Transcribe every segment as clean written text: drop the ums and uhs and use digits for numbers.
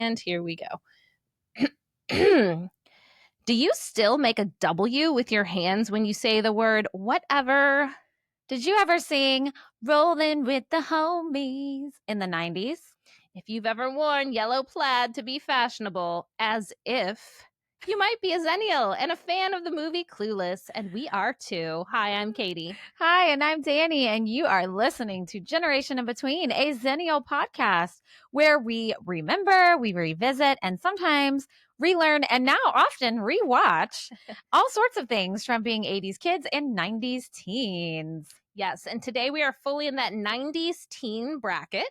And here we go. Do you still make a W with your hands when you say the word whatever? Did you ever sing Rolling with the Homies in the 90s? If you've ever worn yellow plaid to be fashionable, as if, you might be a Xennial and a fan of the movie Clueless, and we are too. Hi, I'm Katie. Hi, and I'm Danny, and you are listening to Generation in Between, a Xennial podcast where we remember, we revisit, and sometimes relearn, and now often rewatch all sorts of things from being 80s kids and 90s teens. Yes, and today we are fully in that 90s teen bracket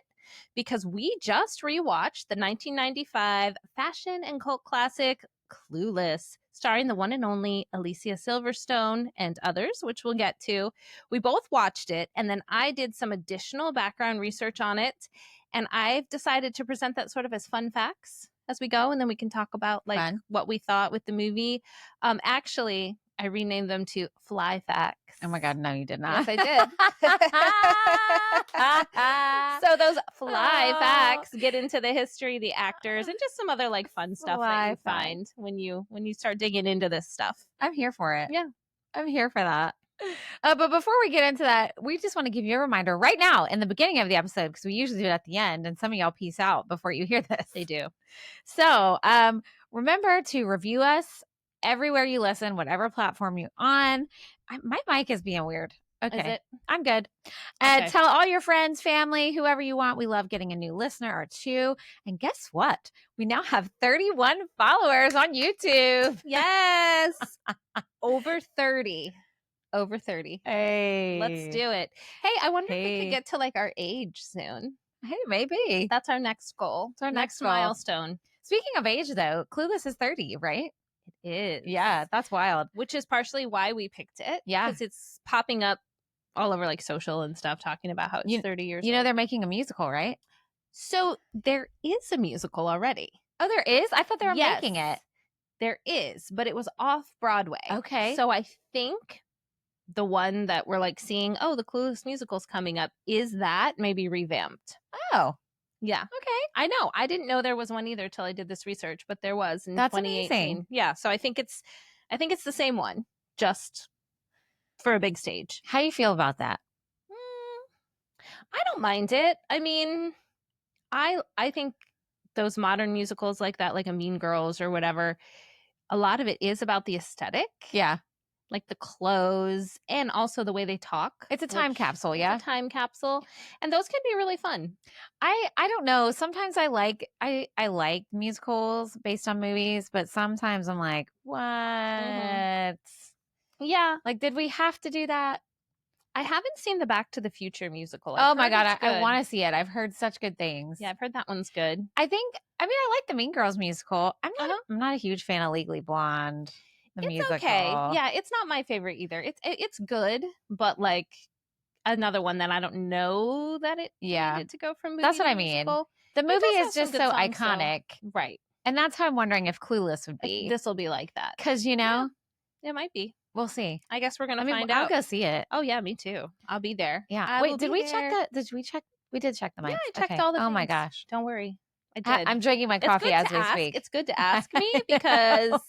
because we just rewatched the 1995 fashion and cult classic Clueless, starring the one and only Alicia Silverstone and others, which we'll get to. We both watched it, and then I did some additional background research on it, and I've decided to present that sort of as fun facts as we go, and then we can talk about what we thought with the movie. Actually, I renamed them to Fly Facts. Oh my God, no, you did not. Yes, I did. So those fly facts get into the history, the actors, and just some other fun stuff that you find when you start digging into this stuff. I'm here for it. Yeah, I'm here for that. But before we get into that, we just want to give you a reminder right now in the beginning of the episode, because we usually do it at the end, and some of y'all peace out before you hear this. They do. So remember to review us everywhere you listen, whatever platform you're on. My mic is being weird. Okay. Is it? I'm good. Okay. Tell all your friends, family, whoever you want. We love getting a new listener or two. And guess what? We now have 31 followers on YouTube. Yes. Over 30. Hey. Let's do it. Hey, I wonder if we could get to our age soon. Hey, maybe. That's our next goal. It's our next milestone. Speaking of age, though, Clueless is 30, right? It is. Yeah, that's wild. Which is partially why we picked it. Yeah. Because it's popping up all over social and stuff, talking about how it's 30 years old. You know they're making a musical, right? So there is a musical already. Oh, there is? I thought they were making it. There is, but it was off Broadway. Okay. So I think the one that we're seeing, the Clueless musical's coming up, is that maybe revamped. Oh. Yeah. Okay. I know. I didn't know there was one either till I did this research, but there was in That's 2018. Amazing. Yeah. So I think it's the same one, just for a big stage. How do you feel about that? I don't mind it. I mean, I think those modern musicals like that, like a Mean Girls or whatever, a lot of it is about the aesthetic. Yeah. Like the clothes and also the way they talk. It's a time capsule, yeah. It's a time capsule. And those can be really fun. I don't know. Sometimes I like musicals based on movies, but sometimes I'm like, what? Mm-hmm. Yeah. Did we have to do that? I haven't seen the Back to the Future musical. Oh my God. I want to see it. I've heard such good things. Yeah, I've heard that one's good. I like the Mean Girls musical. I'm not a huge fan of Legally Blonde. The musical. Okay. Yeah, it's not my favorite either. It's good, but another one that I don't know that it needed to go from movie. That's what to I mean. musical. The movie is just so iconic. Right. And that's how I'm wondering if Clueless would be. This will be like that. Because, it might be. We'll see. I guess we're going to find out. I'll go see it. Oh, yeah, me too. I'll be there. Yeah. Wait, did we check? We did check the mics. Yeah, I checked all the things. Oh my gosh. Don't worry. I did. I'm drinking my coffee as we speak. It's good to ask me because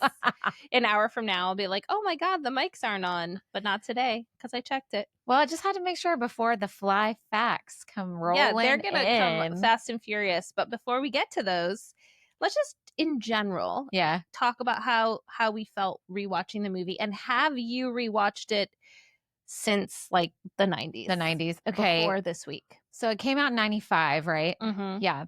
an hour from now I'll be like, oh my God, the mics aren't on, but not today because I checked it. Well, I just had to make sure before the fly facts come rolling in. Yeah, they're going to come fast and furious. But before we get to those, let's just in general talk about how we felt rewatching the movie. And have you rewatched it since the 90s? The 90s. Okay. Before this week. So it came out in 95, right? Mm-hmm. Yeah.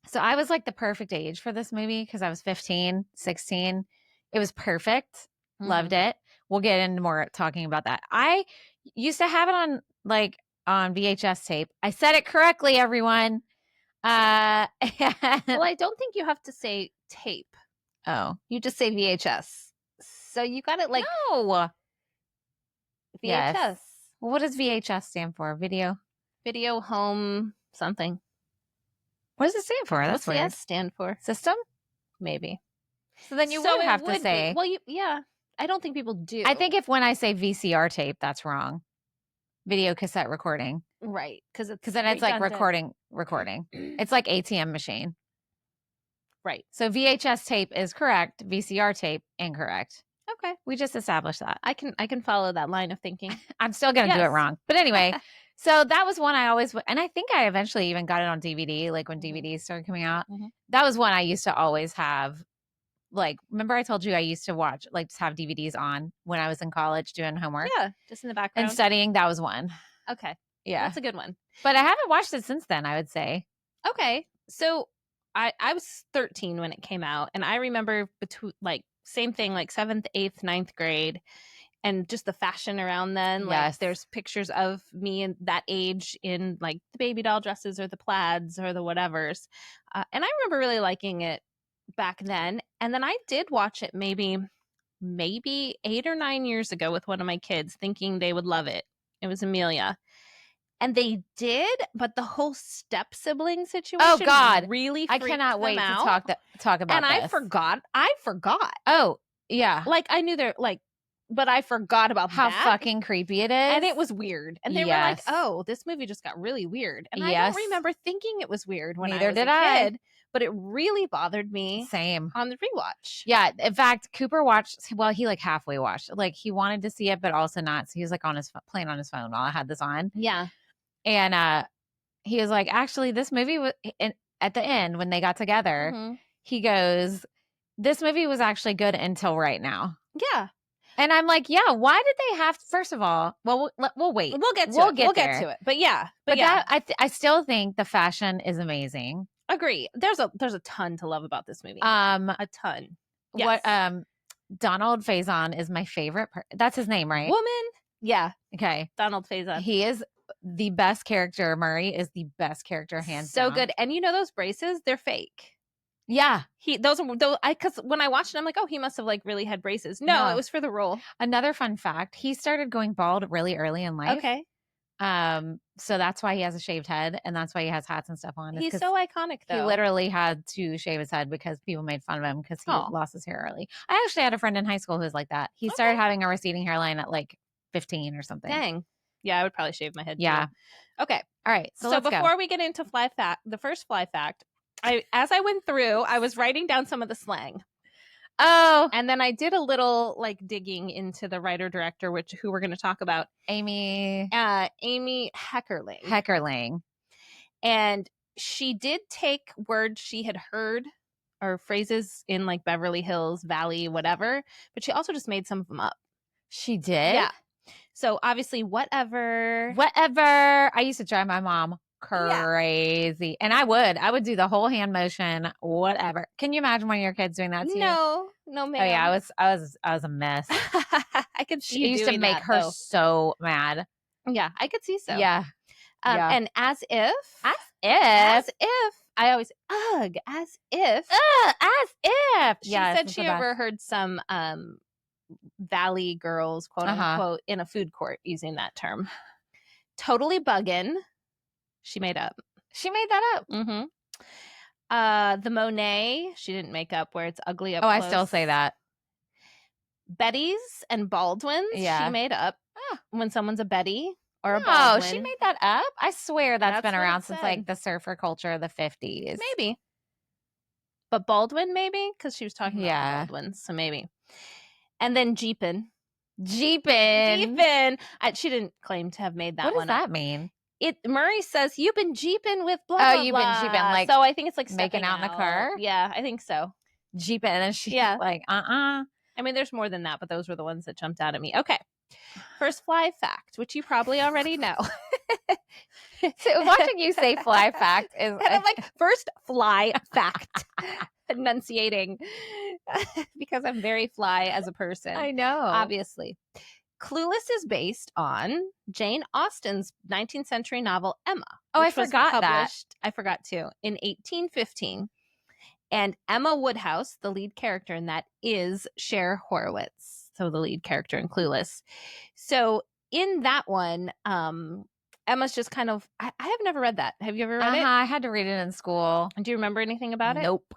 So I was the perfect age for this movie because I was 15, 16. It was perfect. Mm-hmm. Loved it. We'll get into more talking about that. I used to have it on VHS tape. I said it correctly, everyone. Well, I don't think you have to say tape. Oh. You just say VHS. So you got it No. VHS. Yes. Well, what does VHS stand for? Video home something. What does it stand for? That's What's the S stand for? System? Maybe. So then you would have to say. Well, yeah. I don't think people do. I think when I say VCR tape, that's wrong. Video cassette recording. Right. Because then it's recording. It's like ATM machine. Right. So VHS tape is correct. VCR tape incorrect. Okay. We just established that. I can follow that line of thinking. I'm still going to do it Yes. wrong. But anyway, so that was one I always, and I think I eventually even got it on DVD, like when DVDs started coming out. Mhm. That was one I used to always have. Like, remember I told you I used to watch, like, just have DVDs on when I was in college doing homework Yeah, just in the background. and studying. That was one. Okay. Yeah. That's a good one. But I haven't watched it since then, I would say. Okay. So I was 13 when it came out, and I remember between like same thing, like 7th, 8th, 9th grade, and just the fashion around then. Yes. Like there's pictures of me in that age in like the baby doll dresses or the plaids or the whatevers. And I remember really liking it back then. And then I did watch it maybe 8 or 9 years ago with one of my kids, thinking they would love it. It was Amelia. And they did, but the whole step sibling situation God. really I freaked cannot them wait out. to talk about And this. I forgot. Oh, yeah. Like I knew they're like, but I forgot about How that. fucking creepy it is. And it was weird. And they were like, Yes. oh, this movie just got really weird. And I Yes. don't remember thinking it was weird when Neither I was did a I. kid, but it really bothered me Same. on the rewatch. Yeah. In fact, Cooper watched, well, he like halfway watched it. Like he wanted to see it, but also not. So he was like on his playing on his phone while I had this on. Yeah. And he was like, actually, this movie was at the end when they got together, Mhm. he goes, this movie was actually good until right now. Yeah. And I'm like, yeah, why did they have to, first of all, well, we'll wait. We'll get to it. We'll We'll get get there. to it. But yeah. But yeah. that I still think the fashion is amazing. Agree. There's a ton to love about this movie. A ton. What Yes. Donald Faison is my favorite that's his name, right? Woman. Yeah. Okay. Donald Faison. He is the best character. Murray is the best character, hands so down. good. And you know those braces? They're fake. Yeah. Because when I watched it, I'm like, oh, he must have like really had braces. No, it was for the role. Another fun fact: he started going bald really early in life. Okay. So that's why he has a shaved head, and that's why he has hats and stuff on. He's so iconic, though. He literally had to shave his head because people made fun of him because he lost his hair early. I actually had a friend in high school who's like that. He started having a receding hairline at like 15 or something. Dang. Yeah, I would probably shave my head. Yeah. Too. Okay. All right. So before we get into the first fly fact, as I went through, I was writing down some of the slang. Oh. And then I did a little like digging into the writer director, who we're going to talk about. Amy Heckerling. And she did take words she had heard or phrases in like Beverly Hills, Valley, whatever, but she also just made some of them up. She did? Yeah. So obviously, whatever. I used to drive my mom crazy. Yeah. And I would do the whole hand motion, whatever. Can you imagine one of your kids doing that to you? No, ma'am. Oh yeah, I was a mess. I could see you used to make her so mad. Yeah, I could see so. Yeah. And as if I always as if. She said she overheard some Valley girls, quote unquote, in a food court using that term. Totally buggin'. She made up. She made that up. Mm-hmm. The Monet, she didn't make up where it's ugly up close. I still say that. Betty's and Baldwin's, she made up. When someone's a Betty or a Baldwin. Oh, she made that up? I swear that's been around since like the surfer culture of the 50s. Maybe. But Baldwin, maybe? Because she was talking about the Baldwins, so maybe. And then Jeepin'. She didn't claim to have made that one. What does that mean? Murray says, you've been jeeping with blah, blah, blah. Oh, you've been jeeping. Like, so I think it's like making out in the car? Yeah, I think so. Jeeping. And then she's like, I mean, there's more than that, but those were the ones that jumped out at me. Okay. First fly fact, which you probably already know. So watching you say fly fact is... I'm like, first fly fact. Enunciating. Because I'm very fly as a person. I know. Obviously. Clueless is based on Jane Austen's 19th century novel Emma. Oh, I forgot that. I forgot too. In 1815. And Emma Woodhouse, the lead character in that, is Cher Horowitz. So the lead character in Clueless. So in that one, Emma's just kind of, I have never read that. Have you ever read it? I had to read it in school. Do you remember anything about it? Nope.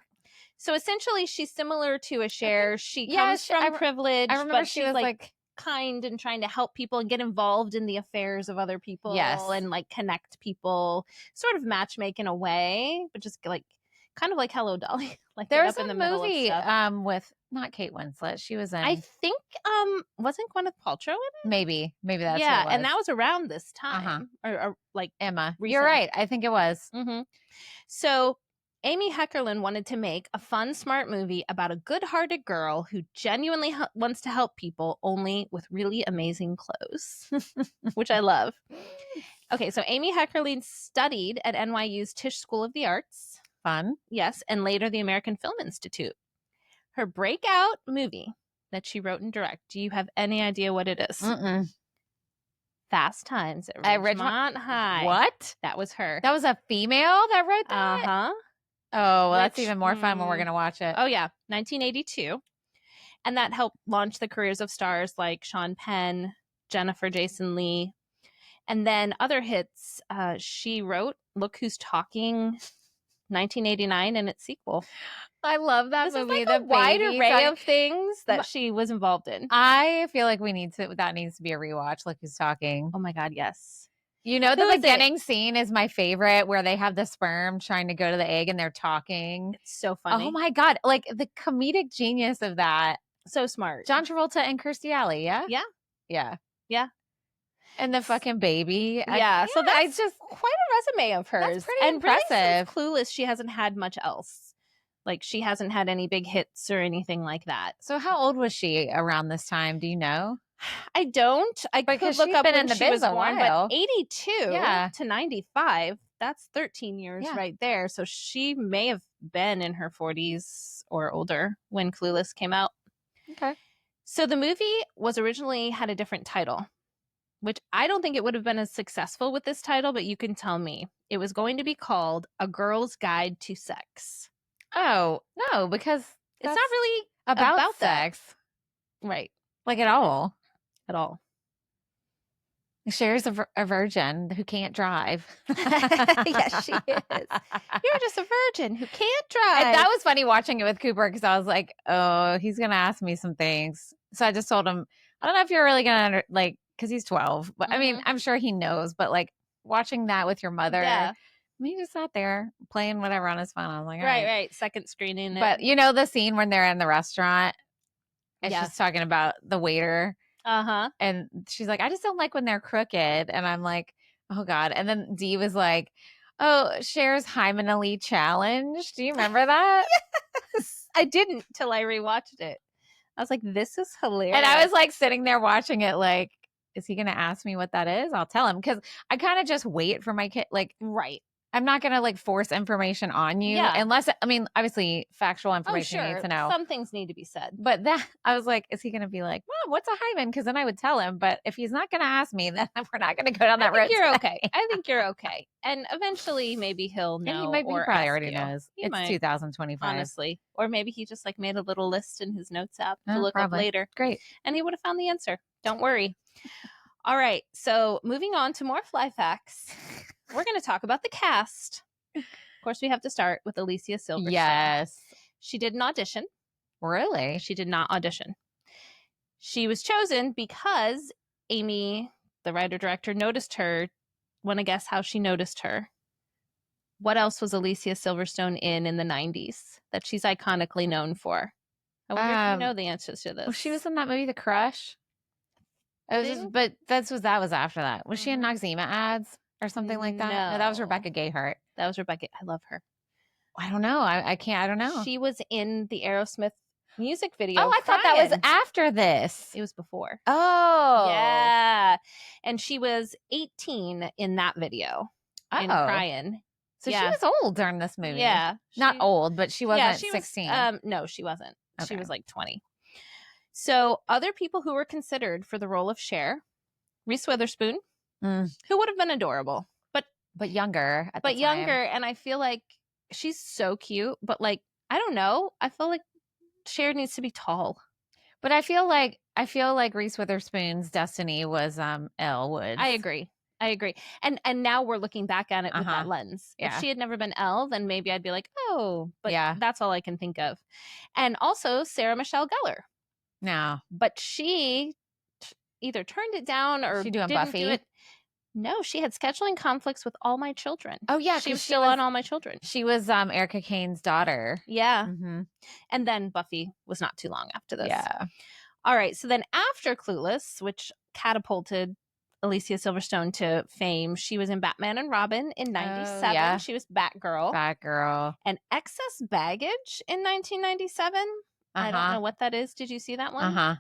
So essentially she's similar to a Cher. She comes from privilege. I remember she was like kind and trying to help people and get involved in the affairs of other people. Yes. And like connect people, sort of matchmake in a way, but just like kind of like Hello Dolly. Like There get was up in a the middle of movie stuff. with not Kate Winslet. She was in I think wasn't Gwyneth Paltrow in it? maybe that's who it Yeah, was. and that was around this time, or like Emma. recent. You're right. I think it was. Mm-hmm. So Amy Heckerling wanted to make a fun, smart movie about a good-hearted girl who genuinely wants to help people, only with really amazing clothes, which I love. Okay, so Amy Heckerling studied at NYU's Tisch School of the Arts. Fun. Yes, and later the American Film Institute. Her breakout movie that she wrote and directed, do you have any idea what it is? Mm-mm. Fast Times at Ridgemont High. What? That was her. That was a female that wrote that? Uh-huh. Oh, well, that's even more fun when we're going to watch it. Oh, yeah. 1982. And that helped launch the careers of stars like Sean Penn, Jennifer Jason Leigh. And then other hits, she wrote Look Who's Talking, 1989, and its sequel. I love that This movie. is like a wide array of things that she was involved in. I feel like that needs to be a rewatch. Look Who's Talking. Oh my God, yes. You know, the beginning scene is my favorite, where they have the sperm trying to go to the egg and they're talking. It's so funny. Oh my God. Like the comedic genius of that. So smart. John Travolta and Kirstie Alley, yeah? Yeah. Yeah. Yeah. And the fucking baby. Yeah. So that's just quite a resume of hers. That's pretty impressive. Really, since Clueless, she hasn't had much else. Like she hasn't had any big hits or anything like that. So how old was she around this time? Do you know? I don't. I could look up when she was born, but 82 to 95, that's 13 years right there. So she may have been in her 40s or older when Clueless came out. Okay. So the movie originally had a different title, which I don't think it would have been as successful with this title, but you can tell me. It was going to be called A Girl's Guide to Sex. Oh, no, because it's not really about sex. Right. Like at all. At all. Cher's a virgin who can't drive. Yes, she is. You're just a virgin who can't drive. And that was funny watching it with Cooper, because I was like, oh, he's going to ask me some things. So I just told him, I don't know if you're really going to, like, because he's 12. But I mean, I'm sure he knows. But like watching that with your mother, he just sat there playing whatever on his phone. I was like, right. Second screening. But you know the scene when they're in the restaurant and she's talking about the waiter. Uh-huh. And she's like, I just don't like when they're crooked. And I'm like, oh God. And then Dee was like, oh, Cher's hymenally challenged. Do you remember that? Yes. I didn't till I rewatched it. I was like, this is hilarious. And I was like sitting there watching it like, is he going to ask me what that is? I'll tell him. Because I kind of just wait for my kid. Like, right. I'm not going to like force information on you unless, I mean, obviously factual information you need to know. Some things need to be said. But that, I was like, is he going to be like, Mom, what's a hymen? Because then I would tell him. But if he's not going to ask me, then we're not going to go down that road. You're okay. I think you're okay. And eventually maybe he'll know. And he probably already knows. It's might, 2025. Honestly. Or maybe he just like made a little list in his notes app to look probably. up later. Great. And he would have found the answer. Don't worry. All right. So moving on to more fly facts. We're going to talk about the cast. Of course, we have to start with Alicia Silverstone. Yes. She did an audition. Really? She did not audition. She was chosen because Amy, the writer-director, noticed her. Want to guess how she noticed her? What else was Alicia Silverstone in the 90s that she's iconically known for? I wonder if you know the answers to this. Well, she was in that movie, The Crush. But that was after that. Was she in Noxzema ads or something like that? No, that was Rebecca Gayheart. That was Rebecca. I love her. I don't know. I don't know. She was in the Aerosmith music video. Oh, I thought that was after this. It was before. Oh. Yeah. And she was 18 in that video. In Crying. So she was old during this movie. Yeah. Not old, but she wasn't 16. No, she wasn't. Okay. She was like 20. So other people who were considered for the role of Cher, Reese Witherspoon, who would have been adorable. But younger. And I feel like she's so cute. But like, I don't know. I feel like Cher needs to be tall. But I feel like Reese Witherspoon's destiny was Elle Woods. I agree. And now we're looking back at it with that lens. Yeah. If she had never been Elle, then maybe I'd be like, oh, but that's all I can think of. And also Sarah Michelle Gellar. No. But she either turned it down or she doing didn't Buffy? do it. No, she had scheduling conflicts with All My Children. Oh, yeah. She was still on All My Children. She was Erica Kane's daughter. Yeah. Mm-hmm. And then Buffy was not too long after this. Yeah. All right. So then after Clueless, which catapulted Alicia Silverstone to fame, she was in Batman and Robin in 97. Oh, yeah. She was Batgirl. And Excess Baggage in 1997. I don't know what that is. Did you see that one?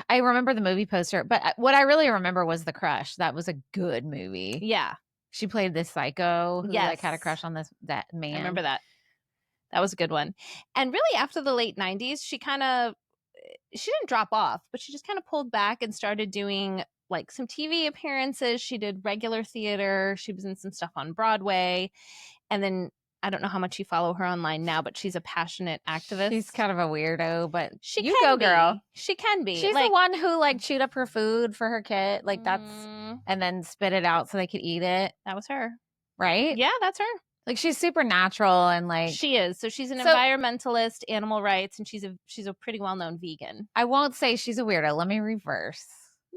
I remember the movie poster, but what I really remember was The Crush. That was a good movie. Yeah. She played this psycho who like had a crush on that man. I remember that. That was a good one. And really after the late 90s, she didn't drop off, but she just kind of pulled back and started doing like some TV appearances. She did regular theater. She was in some stuff on Broadway. And then I don't know how much you follow her online now, but she's a passionate activist. She's kind of a weirdo, but she you go, girl. She can be. She's the one who like chewed up her food for her kid, like and then spit it out so they could eat it. That was her, right? Yeah, that's her. Like she's super natural and like she is. So she's an environmentalist, animal rights, and she's a pretty well-known vegan. I won't say she's a weirdo. Let me reverse.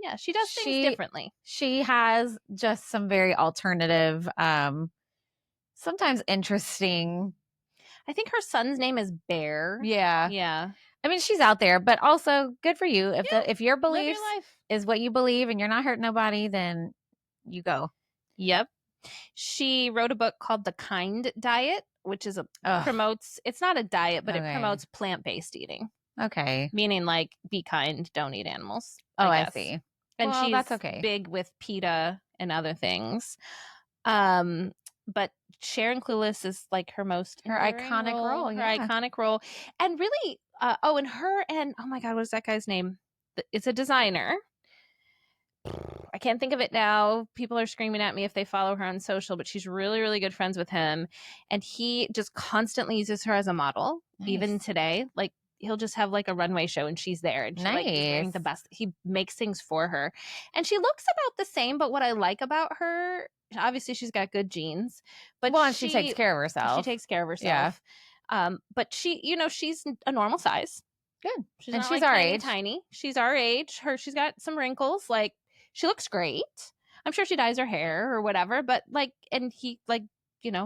Yeah, she does things differently. She has just some very alternative, sometimes interesting. I think her son's name is Bear. Yeah. Yeah. I mean, she's out there, but also good for you. If your belief is what you believe and you're not hurting nobody, then you go. Yep. She wrote a book called The Kind Diet, which is promotes, it's not a diet, but it promotes plant-based eating. Okay. Meaning like be kind, don't eat animals. I see. And she's that's okay. big with PETA and other things. But Cher and Clueless is like her iconic role. Her iconic role. And really, oh my God, what is that guy's name? It's a designer. I can't think of it now. People are screaming at me if they follow her on social, but she's really, really good friends with him. And he just constantly uses her as a model, even today. Like, he'll just have like a runway show and she's there and she's like wearing the best. He makes things for her. And she looks about the same, but what I like about her, obviously she's got good genes. But she takes care of herself. She takes care of herself. Yeah. But she's a normal size. Good. She's our age. Tiny. She's our age. She's got some wrinkles. Like, she looks great. I'm sure she dyes her hair or whatever, but like, and he like,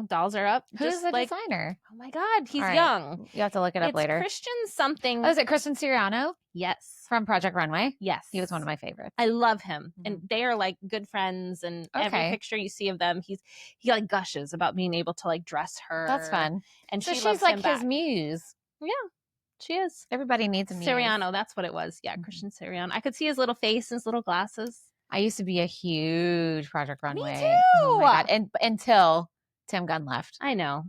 dolls her up. Who's the designer? Oh my God, he's young. You have to look it up later. Christian something. Oh, is it Christian Siriano? Yes. From Project Runway? Yes. He was one of my favorites. I love him. Mm-hmm. And they are like good friends. And every picture you see of them, he like gushes about being able to like dress her. That's fun. And so she's like his muse. Yeah. She is. Everybody needs a muse. Siriano, that's what it was. Yeah, Christian Siriano. I could see his little face and his little glasses. I used to be a huge Project Runway. Me too. Oh my God. And until Tim Gunn left. I know.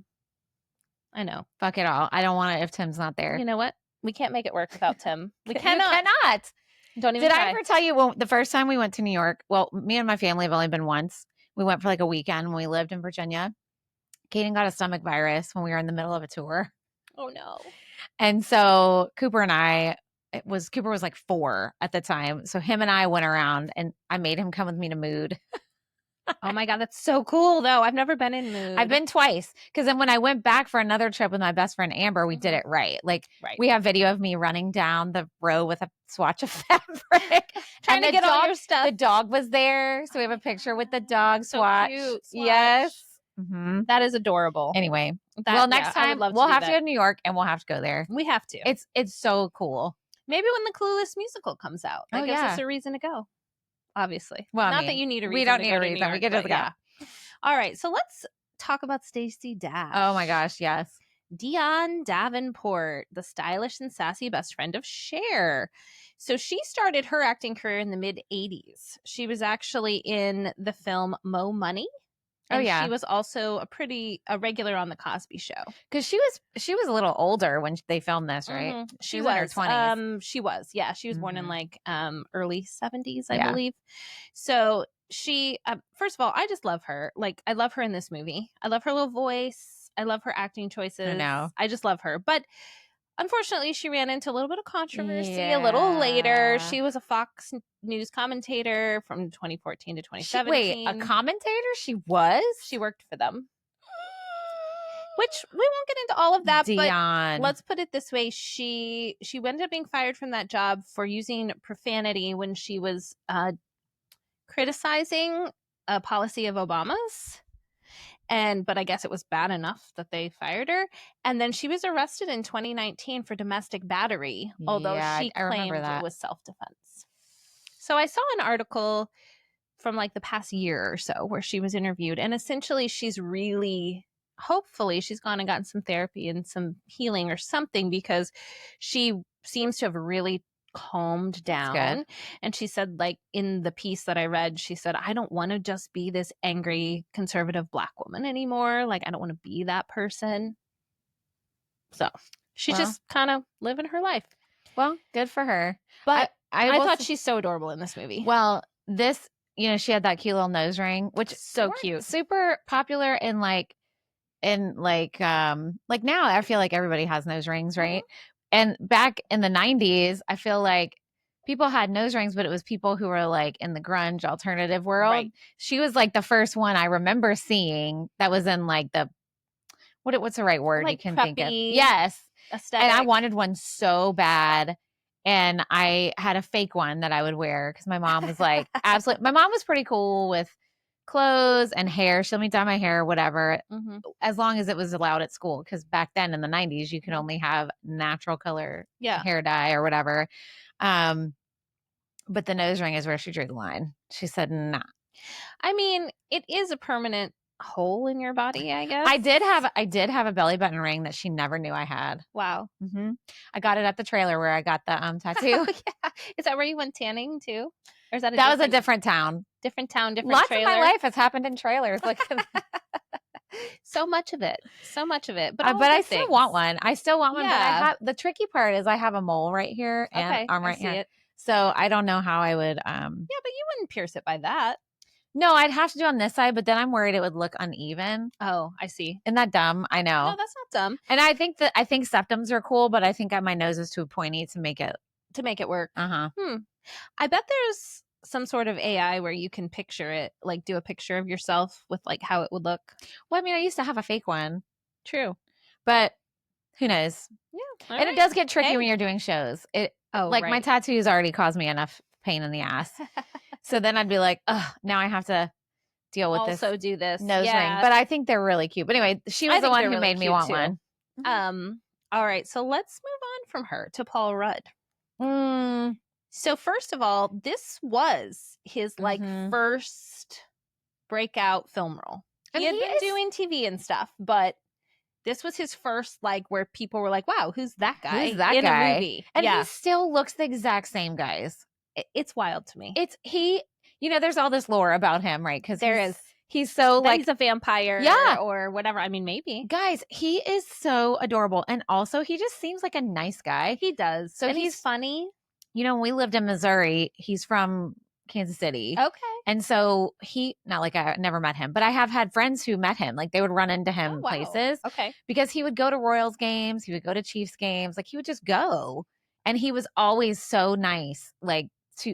Fuck it all. I don't want it if Tim's not there. You know what? We can't make it work without Tim. We cannot. Don't even try. I ever tell you the first time we went to New York? Well, me and my family have only been once. We went for like a weekend when we lived in Virginia. Kaden got a stomach virus when we were in the middle of a tour. Oh no. And so Cooper was like 4 at the time. So him and I went around and I made him come with me to Mood. Oh my God, that's so cool though. I've never been in Mood. I've been twice. Because then when I went back for another trip with my best friend Amber, we did it right. Like we have video of me running down the row with a swatch of fabric. Trying to get all your stuff. The dog was there. So we have a picture with the dog swatch. Cute. Yes. Mm-hmm. That is adorable. Anyway. Next time we'll have to go to New York and we'll have to go there. We have to. It's so cool. Maybe when the Clueless musical comes out. That gives us a reason to go. Obviously. Well, not that you need a reason. We don't need a reason. We get to go. Yeah. All right. So let's talk about Stacey Dash. Oh my gosh. Yes. Dionne Davenport, the stylish and sassy best friend of Cher. So she started her acting career in the mid 80s. She was actually in the film Mo Money. And she was also a regular on the Cosby Show. Because she was a little older when they filmed this, right? Mm-hmm. She was in her 20s. She was, yeah. She was born in like early 70s, I believe. So she, first of all, I just love her. Like, I love her in this movie. I love her little voice. I love her acting choices. I know. I just love her. But unfortunately, she ran into a little bit of controversy a little later. She was a Fox News commentator from 2014 to 2017. Wait, a commentator? She was? She worked for them. Which we won't get into all of that, Dionne. but let's put it this way. She ended up being fired from that job for using profanity when she was criticizing a policy of Obama's. But I guess it was bad enough that they fired her. And then she was arrested in 2019 for domestic battery, although she claimed it was self-defense. So I saw an article from like the past year or so where she was interviewed, and essentially she's really, hopefully she's gone and gotten some therapy and some healing or something, because she seems to have really calmed down. And she said, like, in the piece that I read, she said, I don't want to just be this angry conservative Black woman anymore. Like, I don't want to be that person. So she's just kind of living her life. Well, good for her. But I thought she's so adorable in this movie. Well, this, you know, she had that cute little nose ring, which is so cute, super popular in like now I feel like everybody has nose rings, right? And back in the 90s, I feel like people had nose rings, but it was people who were like in the grunge alternative world. Right. She was like the first one I remember seeing that was in like the, what's the right word like you can preppy think of? Yes. Aesthetic. And I wanted one so bad. And I had a fake one that I would wear because my mom was like, absolutely. My mom was pretty cool with clothes and hair. She'll let me dye my hair, whatever, as long as it was allowed at school. Because back then in the 90s, you could only have natural color hair dye or whatever. But the nose ring is where she drew the line. She said, nah. I mean, it is a permanent hole in your body, I guess. I did have a belly button ring that she never knew I had. Wow. I got it at the trailer where I got the tattoo. Yeah. Is that where you went tanning too? Or is that was a different town? Different town, different Lots trailer. of my life has happened in trailers. Like so much of it. But I still want one. But Yeah. I have the tricky part is I have a mole right here and arm right here. It. So I don't know how I would Yeah, but you wouldn't pierce it by that. No, I'd have to do on this side, but then I'm worried it would look uneven. Oh, I see. Isn't that dumb? I know. No, that's not dumb. And I think septums are cool, but I think my nose is too pointy to make it work. Uh-huh. I bet there's some sort of AI where you can picture it, like do a picture of yourself with like how it would look. Well, I mean, I used to have a fake one. True. But who knows? Yeah. And it does get tricky when you're doing shows. My tattoos already caused me enough pain in the ass. So then I'd be like, oh, now I have to deal with this. Also do this nose ring. But I think they're really cute. But anyway, she was the one who made me want one. All right. So let's move on from her to Paul Rudd. So first of all, this was his like first breakout film role. He had been doing TV and stuff, but this was his first, like, where people were like, wow, who's that guy in a movie? And he still looks the exact same, guys. It's wild to me. There's all this lore about him, right? Because he's so like he's a vampire or whatever. I mean, maybe. Guys, he is so adorable. And also he just seems like a nice guy. He does. So he's funny. You know, when we lived in Missouri, he's from Kansas City. Okay. And so not like I never met him, but I have had friends who met him. Like they would run into him places. Okay. Because he would go to Royals games. He would go to Chiefs games. Like he would just go. And he was always so nice. Like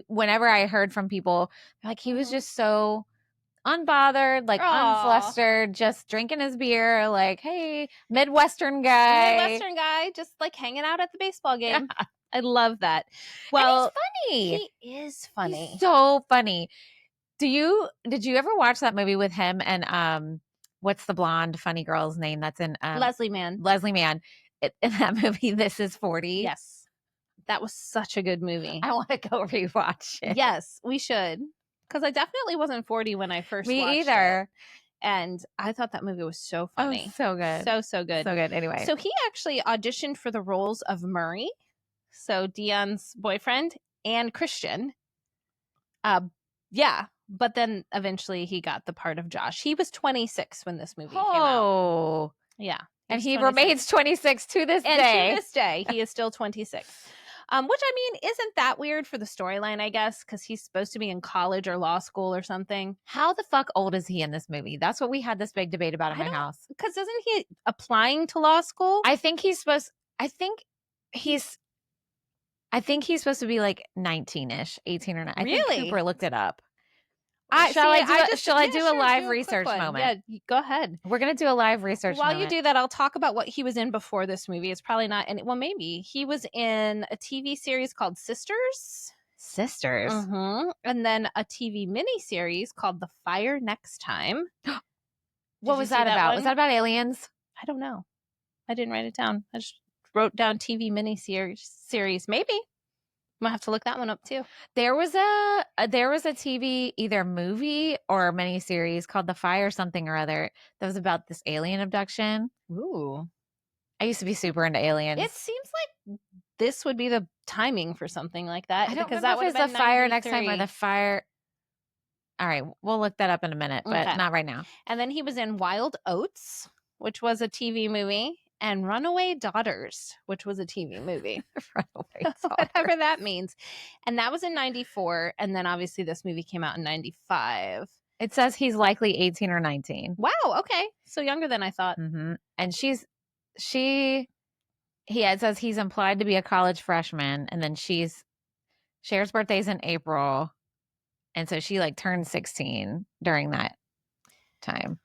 whenever I heard from people, like he was just so unbothered, like unflustered, just drinking his beer, like, hey, Midwestern guy, just like hanging out at the baseball game. Yeah. I love that. Well, and he's funny. He is funny. He's so funny. Did you ever watch that movie with him and what's the blonde funny girl's name that's in Leslie Mann. In that movie, This Is 40. Yes. That was such a good movie. I want to go rewatch it. Yes, we should. Because I definitely wasn't 40 when I first watched either. It. And I thought that movie was so funny. Oh, so good. So good. So good. Anyway. So he actually auditioned for the roles of Murray, so Dionne's boyfriend, and Christian. But then eventually he got the part of Josh. He was 26 when this movie came out. Oh. Yeah. And he remains 26 to this day. And to this day, he is still 26. Which, I mean, isn't that weird for the storyline, I guess, because he's supposed to be in college or law school or something. How the fuck old is he in this movie? That's what we had this big debate about in my house. Because isn't he applying to law school? I think he's supposed to be like 19-ish, 18 or 19. Really? I think Cooper looked it up. Shall I do a live research moment? Yeah, go ahead. We're going to do a live research moment. While you do that, I'll talk about what he was in before this movie. It's probably not, maybe. He was in a TV series called Sisters. Sisters. And then a TV miniseries called The Fire Next Time. What was that about? Was that about aliens? I don't know. I didn't write it down. I just wrote down TV miniseries. Maybe. I'm gonna have to look that one up too. There was a TV either movie or miniseries called The Fire something or other that was about this alien abduction. Ooh. I used to be super into aliens. It seems like this would be the timing for something like that. I don't because remember that if it's would The have been Fire Next 93. Time or The Fire. All right, we'll look that up in a minute, but Okay. not right now. And then he was in Wild Oats, which was a TV movie, and Runaway Daughters, which was a TV movie. Runaway Whatever that means. And that was in 94. And then obviously this movie came out in 95. It says he's likely 18 or 19. Wow. Okay. So younger than I thought. Mm-hmm. And it says he's implied to be a college freshman, and then Cher's birthday's in April. And so she like turned 16 during that time.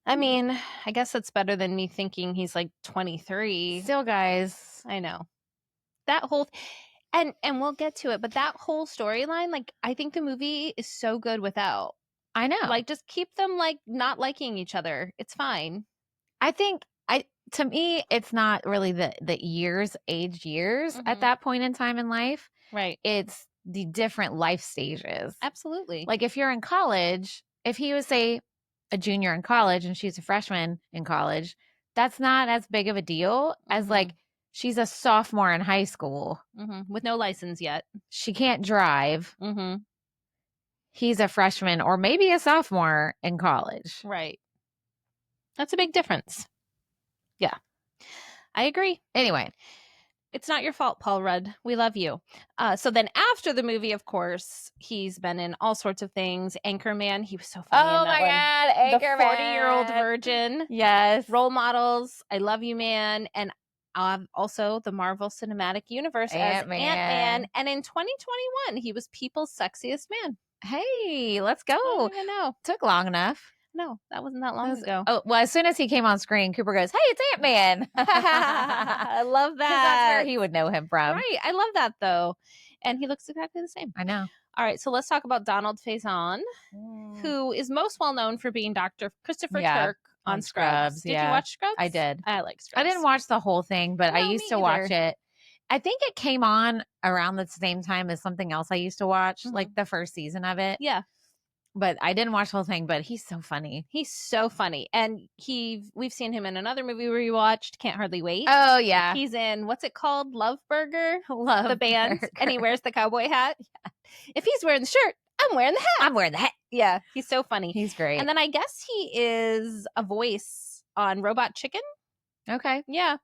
I mean, I guess that's better than me thinking he's like 23. Still, guys. I know. That whole and we'll get to it, but that whole storyline, like I think the movie is so good without. I know. Like just keep them like not liking each other. It's fine. I think to me it's not really the age years at that point in time in life. Right. It's the different life stages. Absolutely. Like if you're in college, if he was say a junior in college and she's a freshman in college, that's not as big of a deal as like she's a sophomore in high school with no license yet. She can't drive. He's a freshman or maybe a sophomore in college. Right. That's a big difference. Yeah. I agree. Anyway. It's not your fault, Paul Rudd. We love you. So then after the movie, of course, he's been in all sorts of things. Anchorman. He was so funny in that one. Oh, my God. Anchorman. The 40-Year-Old Virgin. Yes. Role Models. I Love You, Man. And also the Marvel Cinematic Universe Ant-Man. as Ant-Man. And in 2021, he was People's Sexiest Man. Hey, let's go. I don't even know. Took long enough. No, that wasn't that long ago. Oh, well, as soon as he came on screen, Cooper goes, "Hey, it's Ant-Man." I love that. That's where he would know him from. Right. I love that, though. And he looks exactly the same. I know. All right. So let's talk about Donald Faison, who is most well known for being Dr. Christopher Turk on Scrubs. Did you watch Scrubs? I did. I like Scrubs. I didn't watch the whole thing, but I used to watch it. I think it came on around the same time as something else I used to watch, like the first season of it. Yeah. But I didn't watch the whole thing, but he's so funny. He's so funny. And we've seen him in another movie we watched, Can't Hardly Wait. Oh, yeah. He's in, what's it called? Love Burger? Love the band. Burger. And he wears the cowboy hat. Yeah. If he's wearing the shirt, I'm wearing the hat. I'm wearing the hat. Yeah. He's so funny. He's great. And then I guess he is a voice on Robot Chicken. Okay. Yeah.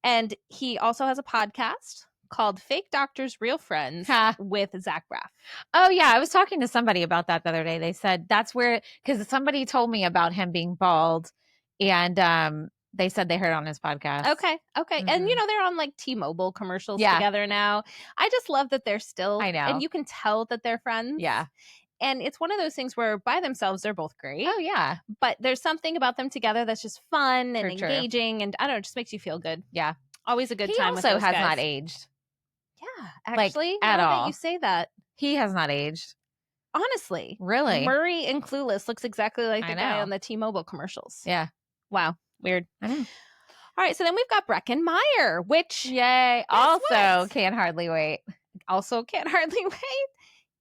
And he also has a podcast called Fake Doctors, Real Friends with Zach Braff. Oh, yeah. I was talking to somebody about that the other day. They said that's where, because somebody told me about him being bald, and they said they heard it on his podcast. Okay. And, they're on like T-Mobile commercials together now. I just love that they're still, I know. And you can tell that they're friends. Yeah. And it's one of those things where by themselves, they're both great. Oh, yeah. But there's something about them together that's just fun and For engaging. And I don't know, it just makes you feel good. Yeah. Always a good time with those those guys. He also has guys. not aged. Yeah, actually, at now all. that you say that, He has not aged. honestly, Really? Murray in Clueless looks exactly like the I guy know. on the T-Mobile commercials. Yeah. Wow, weird. I know. All right, so then we've got Breckin Meyer, which Yay. Also can't hardly wait. Also can't hardly wait.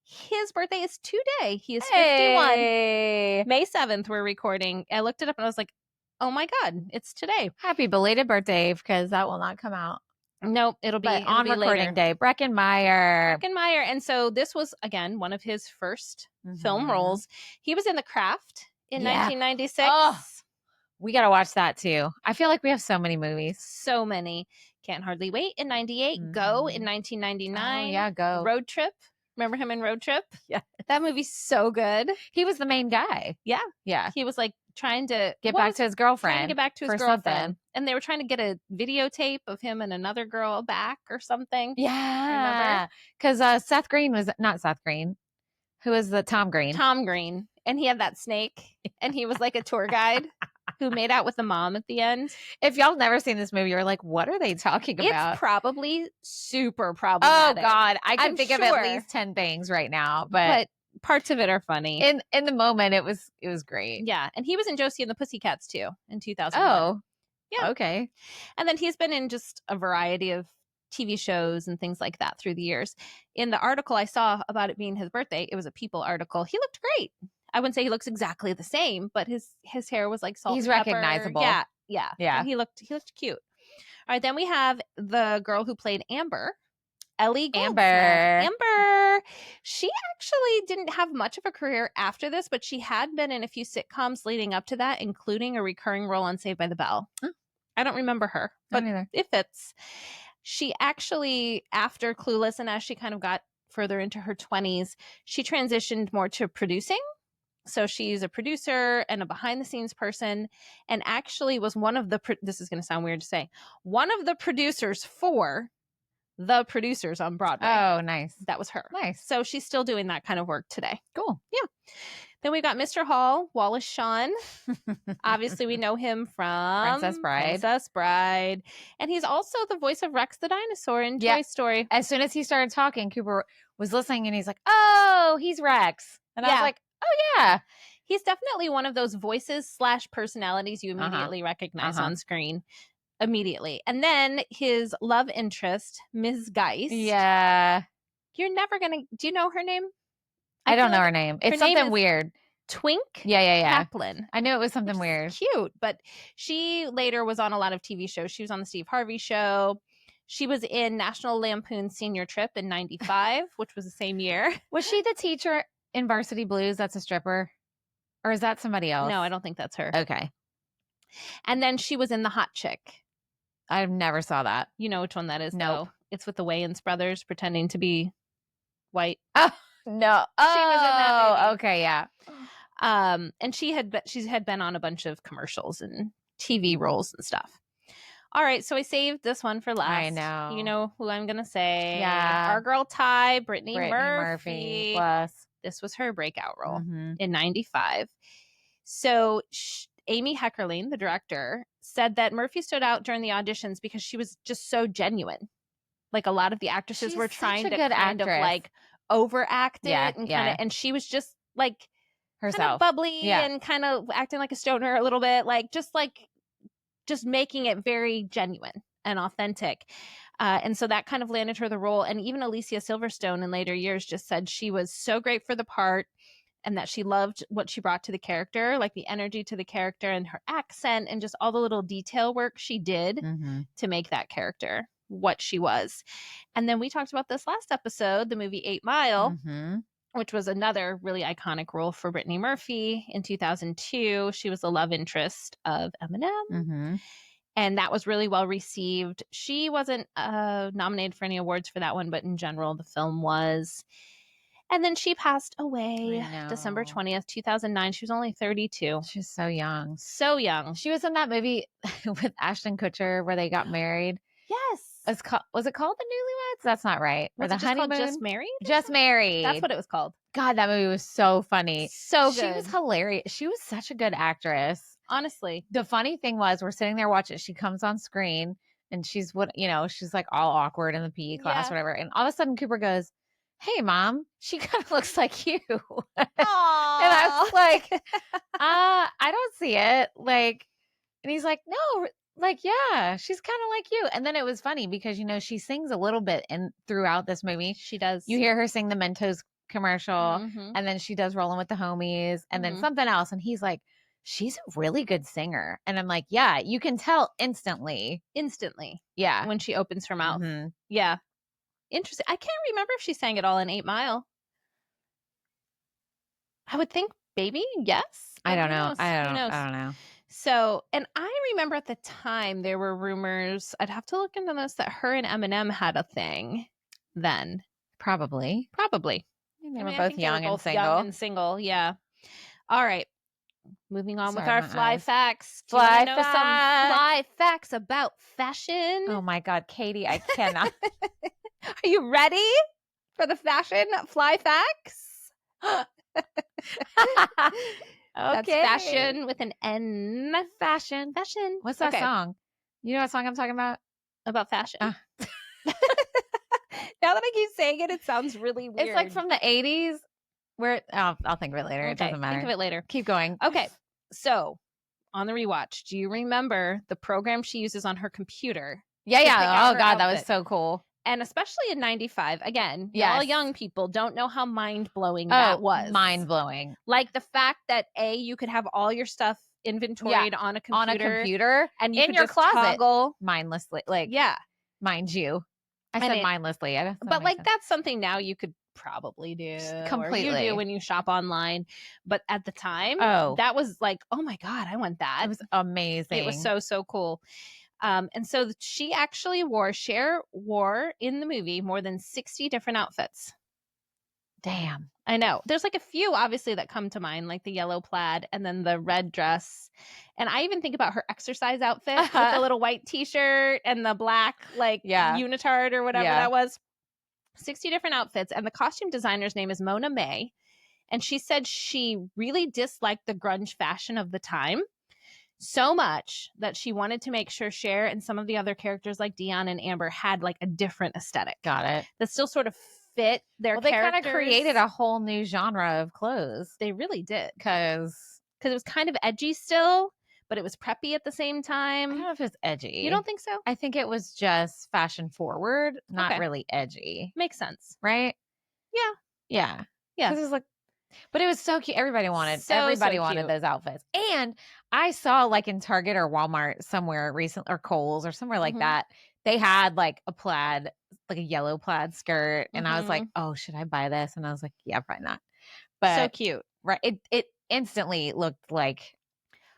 His birthday is today. He is 51. Hey. May 7th, we're recording. I looked it up and I was like, oh my God, it's today. Happy belated birthday, because that will not come out. Nope, it'll be on recording day. Breckin Meyer. Breckin Meyer. And so this was, again, one of his first film roles. He was in The Craft in 1996. Oh, we got to watch that too. I feel like we have so many movies. So many. Can't Hardly Wait in 98. Go in 1999. Oh, yeah, Go. Road Trip. Remember him in Road Trip? Yeah. That movie's so good. He was the main guy. Yeah. Yeah. He was like trying to get back to his girlfriend. Trying to get back to his for girlfriend. Something. And they were trying to get a videotape of him and another girl back or something. Yeah. Because Seth Green was not Seth Green. Who was the Tom Green? Tom Green. And he had that snake. And he was like a tour guide. who made out with the mom at the end. If y'all never seen this movie, you're like, what are they talking about? It's probably super problematic. Oh God, I can I'm think of at least 10 things right now, but parts of it are funny. In the moment, it was great. Yeah, and he was in Josie and the Pussycats too in 2001. Oh, yeah, okay. And then he's been in just a variety of TV shows and things like that through the years. In the article I saw about it being his birthday, it was a People article. He looked great. I wouldn't say he looks exactly the same, but his hair was like salt. He's and pepper. recognizable. Yeah. And he looked cute. All right, then we have the girl who played Amber, Ellie Goldsmith. Amber. She actually didn't have much of a career after this, but she had been in a few sitcoms leading up to that, including a recurring role on Saved by the Bell. I don't remember her, but it fits. She actually, after Clueless and as she kind of got further into her 20s, she transitioned more to producing. So she's a producer and a behind-the-scenes person, and actually was one of the, this is going to sound weird to say, one of the producers for The Producers on Broadway. Oh, nice. That was her. Nice. So she's still doing that kind of work today. Cool. Yeah. Then we've got Mr. Hall, Wallace Shawn. Obviously, we know him from Princess Bride. And he's also the voice of Rex the dinosaur in Toy Story. As soon as he started talking, Cooper was listening and he's like, oh, he's Rex. And I was like, oh, yeah. He's definitely one of those voices / personalities you immediately recognize on screen. Immediately. And then his love interest, Ms. Geist. Yeah. You're never going to, do you know her name? I don't know her name. It's something weird. Twink Yeah. Kaplan. I knew it was something weird. Cute. But she later was on a lot of TV shows. She was on the Steve Harvey Show. She was in National Lampoon's Senior Trip in 95, which was the same year. Was she the teacher in Varsity Blues that's a stripper? Or is that somebody else? No, I don't think that's her. Okay. And then she was in The Hot Chick. I never saw that. You know which one that is, Nope. though. It's with the Wayans brothers pretending to be white. Oh, no. She was in that movie. Okay, yeah. And she had been on a bunch of commercials and TV roles and stuff. All right, so I saved this one for last. I know. You know who I'm gonna say? Yeah, our girl Ty, Brittany Murphy. Plus, this was her breakout role in '95. So Amy Heckerling, the director, said that Murphy stood out during the auditions because she was just so genuine. Like a lot of the actresses were trying to kind of like overact it and she was just like herself, kind of bubbly and kind of acting like a stoner a little bit, just making it very genuine and authentic. And so that kind of landed her the role. And even Alicia Silverstone in later years just said she was so great for the part and that she loved what she brought to the character, like the energy to the character and her accent and just all the little detail work she did to make that character what she was. And then we talked about this last episode, the movie 8 Mile, which was another really iconic role for Brittany Murphy. In 2002, she was the love interest of Eminem. And that was really well received. She wasn't nominated for any awards for that one, but in general, the film was. And then she passed away December 20th, 2009. She was only 32. She's so young. So young. She was in that movie with Ashton Kutcher where they got married. Yes. Was it called The Newlyweds? That's not right. Was it just called Just Married? Just Married. That's what it was called. God, that movie was so funny. So good. She was hilarious. She was such a good actress. Honestly. The funny thing was we're sitting there watching. She comes on screen and she's she's like all awkward in the PE class, whatever. And all of a sudden Cooper goes, hey, Mom, she kind of looks like you. And I was like, I don't see it. Like, and he's like, no, like, yeah, she's kind of like you. And then it was funny because, she sings a little bit throughout this movie. She does. You hear her sing the Mentos commercial and then she does Rolling with the Homies and then something else. And he's like, she's a really good singer. And I'm like, yeah, you can tell instantly. Yeah. When she opens her mouth. Yeah. Interesting. I can't remember if she sang it all in 8 Mile. I would think maybe yes. I don't know. I don't know. So, and I remember at the time there were rumors, I'd have to look into this, that her and Eminem had a thing then. Probably. They were both young and single. Yeah. All right. Moving on with our fly facts. Fly facts. Some fly facts about fashion. Oh my God, Katie, I cannot. Are you ready for the fashion fly facts? That's Okay. fashion with an N. Fashion. Fashion. What's that Okay. song? You know what song I'm talking about? About fashion. Now that I keep saying it, it sounds really weird. It's like from the 80s. Where I'll think of it later. It doesn't matter. Think of it later. Keep going. Okay. So on the rewatch, do you remember the program she uses on her computer? Yeah. pick out Oh her God, that was outfit? so cool. And especially in 95, again, Yes. all young people don't know how mind-blowing that was. Mind-blowing. Like the fact that you could have all your stuff inventoried on a computer. And you in could your just closet. toggle. Mindlessly. Like, Yeah. mind you. I And said mindlessly. But like that's something now you could probably do. Completely. Or you do when you shop online. But at the time, that was like, oh my God, I want that. It was amazing. It was so, so cool. And so she actually Cher wore in the movie more than 60 different outfits. Damn. I know. There's like a few obviously that come to mind, like the yellow plaid and then the red dress. And I even think about her exercise outfit with the little white t-shirt and the black unitard or whatever that was. 60 different outfits. And the costume designer's name is Mona May. And she said she really disliked the grunge fashion of the time so much that she wanted to make sure Cher and some of the other characters like Dionne and Amber had like a different aesthetic. Got it. That still sort of fit their characters. They kind of created a whole new genre of clothes. They really did. Because it was kind of edgy still, but it was preppy at the same time. I don't know if it's edgy. You don't think so? I think it was just fashion forward, not really edgy. Makes sense. Right? Yeah. Yeah. Yeah. Because it was like, but it was so cute. Everybody wanted cute. those outfits. And I saw like in Target or Walmart somewhere recently, or Kohl's or somewhere like that, they had like a plaid, like a yellow plaid skirt. And I was like, oh, should I buy this? And I was like, yeah, probably not. But so cute. Right. It instantly looked like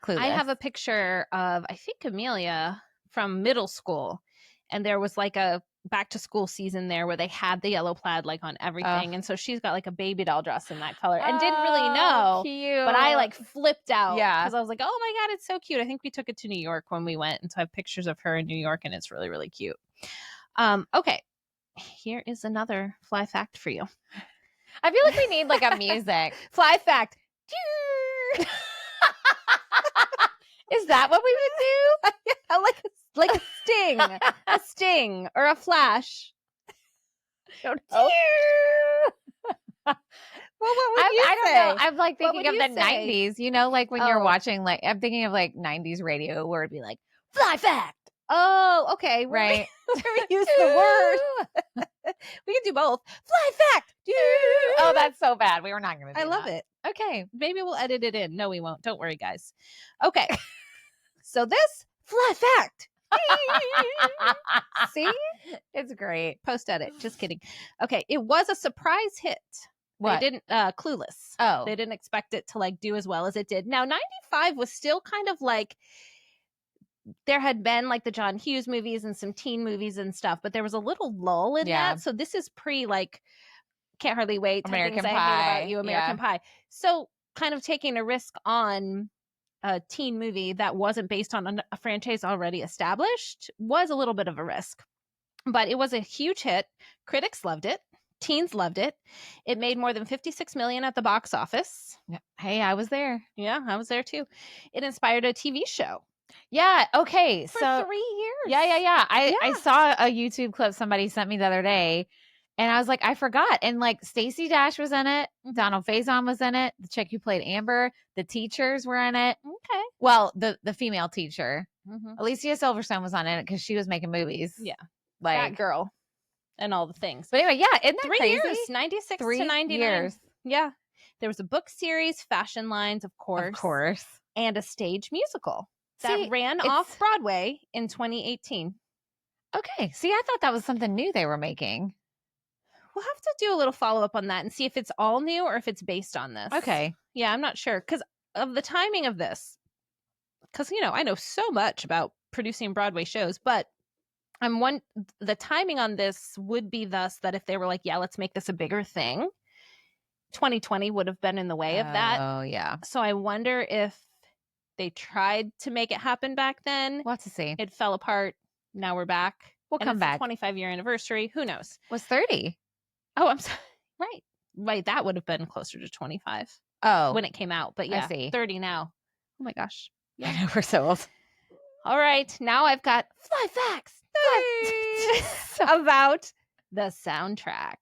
Clueless. I have a picture of, I think, Amelia from middle school. And there was like a back to school season there where they had the yellow plaid like on everything. And so she's got like a baby doll dress in that color and didn't really know. Cute. But I like flipped out. Yeah. Because I was like, oh my God, it's so cute. I think we took it to New York when we went. And so I have pictures of her in New York and it's really, really cute. Okay. Here is another fly fact for you. I feel like we need like a music. Fly fact. Is that what we would do? like a sting, a sting or a flash. Well, what would you say? I don't know. I'm like thinking of the 90s, you know, like when you're watching, like I'm thinking of like 90s radio where it'd be like, fly fact. Oh, okay. Right. We use the word. We can do both. Fly fact. Oh, that's so bad. We were not going to do that. I love it. Okay. Maybe we'll edit it in. No, we won't. Don't worry, guys. Okay. So this fly fact. See? It's great. Post edit. Just kidding. Okay. It was a surprise hit. What? They didn't, Clueless. Oh. They didn't expect it to like do as well as it did. Now, 95 was still kind of like, there had been like the John Hughes movies and some teen movies and stuff, but there was a little lull in that. So this is pre like Can't Hardly Wait, American Pie. I Hate About You, American Pie. So kind of taking a risk on a teen movie that wasn't based on a franchise already established was a little bit of a risk. But it was a huge hit. Critics loved it. Teens loved it. It made more than $56 million at the box office. Hey, I was there. Yeah, I was there too. It inspired a TV show. Yeah. Okay. For so 3 years. Yeah. I saw a YouTube clip somebody sent me the other day, and I was like, I forgot. And like Stacey Dash was in it. Donald Faison was in it. The chick who played Amber. The teachers were in it. Okay. Well, the female teacher, Alicia Silverstone, was on it because she was making movies. Yeah. Like that girl and all the things. But anyway, yeah, isn't that 3 crazy? years, 96 to 99 years. Yeah. There was a book series, fashion lines, of course, and a stage musical that ran off Broadway in 2018. Okay. See, I thought that was something new they were making. We'll have to do a little follow-up on that and see if it's all new or if it's based on this. Okay. Yeah, I'm not sure because of the timing of this. Because, you know, I know so much about producing Broadway shows, but the timing on this would be thus that if they were like, yeah, let's make this a bigger thing, 2020 would have been in the way of that. Oh, yeah. So I wonder if they tried to make it happen back then. We'll have to see. It fell apart. Now we're back. We'll come back. 25-year anniversary. Who knows? Was 30. Oh, I'm sorry. Right. That would have been closer to 25. when it came out. But yeah, I see. 30 now. Oh my gosh. I know, we're so old. All right. Now I've got fly facts about the soundtrack.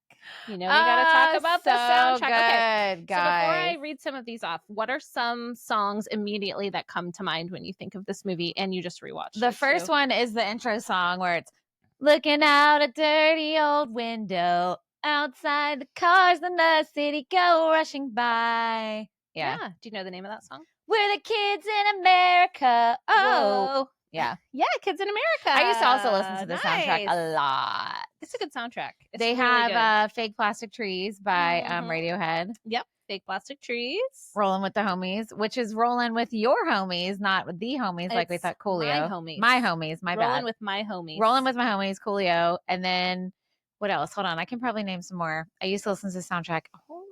You know, we got to talk about the soundtrack. Okay. Guys. So before I read some of these off, what are some songs immediately that come to mind when you think of this movie and you just rewatched The it, first too? one is the intro song where it's looking out a dirty old window. Outside the cars in the city go rushing by. Yeah. Do you know the name of that song? We're the kids in America. Oh. Whoa. Yeah. Yeah, Kids in America. I used to also listen to the soundtrack Nice. a lot. It's a good soundtrack. It's They really have Fake Plastic Trees by Radiohead. Yep. Fake Plastic Trees. Rolling with the Homies, which is rolling with your homies, not with the homies like we thought. Coolio. My homies. My bad. Rolling with my homies. Rolling with my homies, Coolio. And then what else? Hold on. I can probably name some more. I used to listen to the soundtrack a whole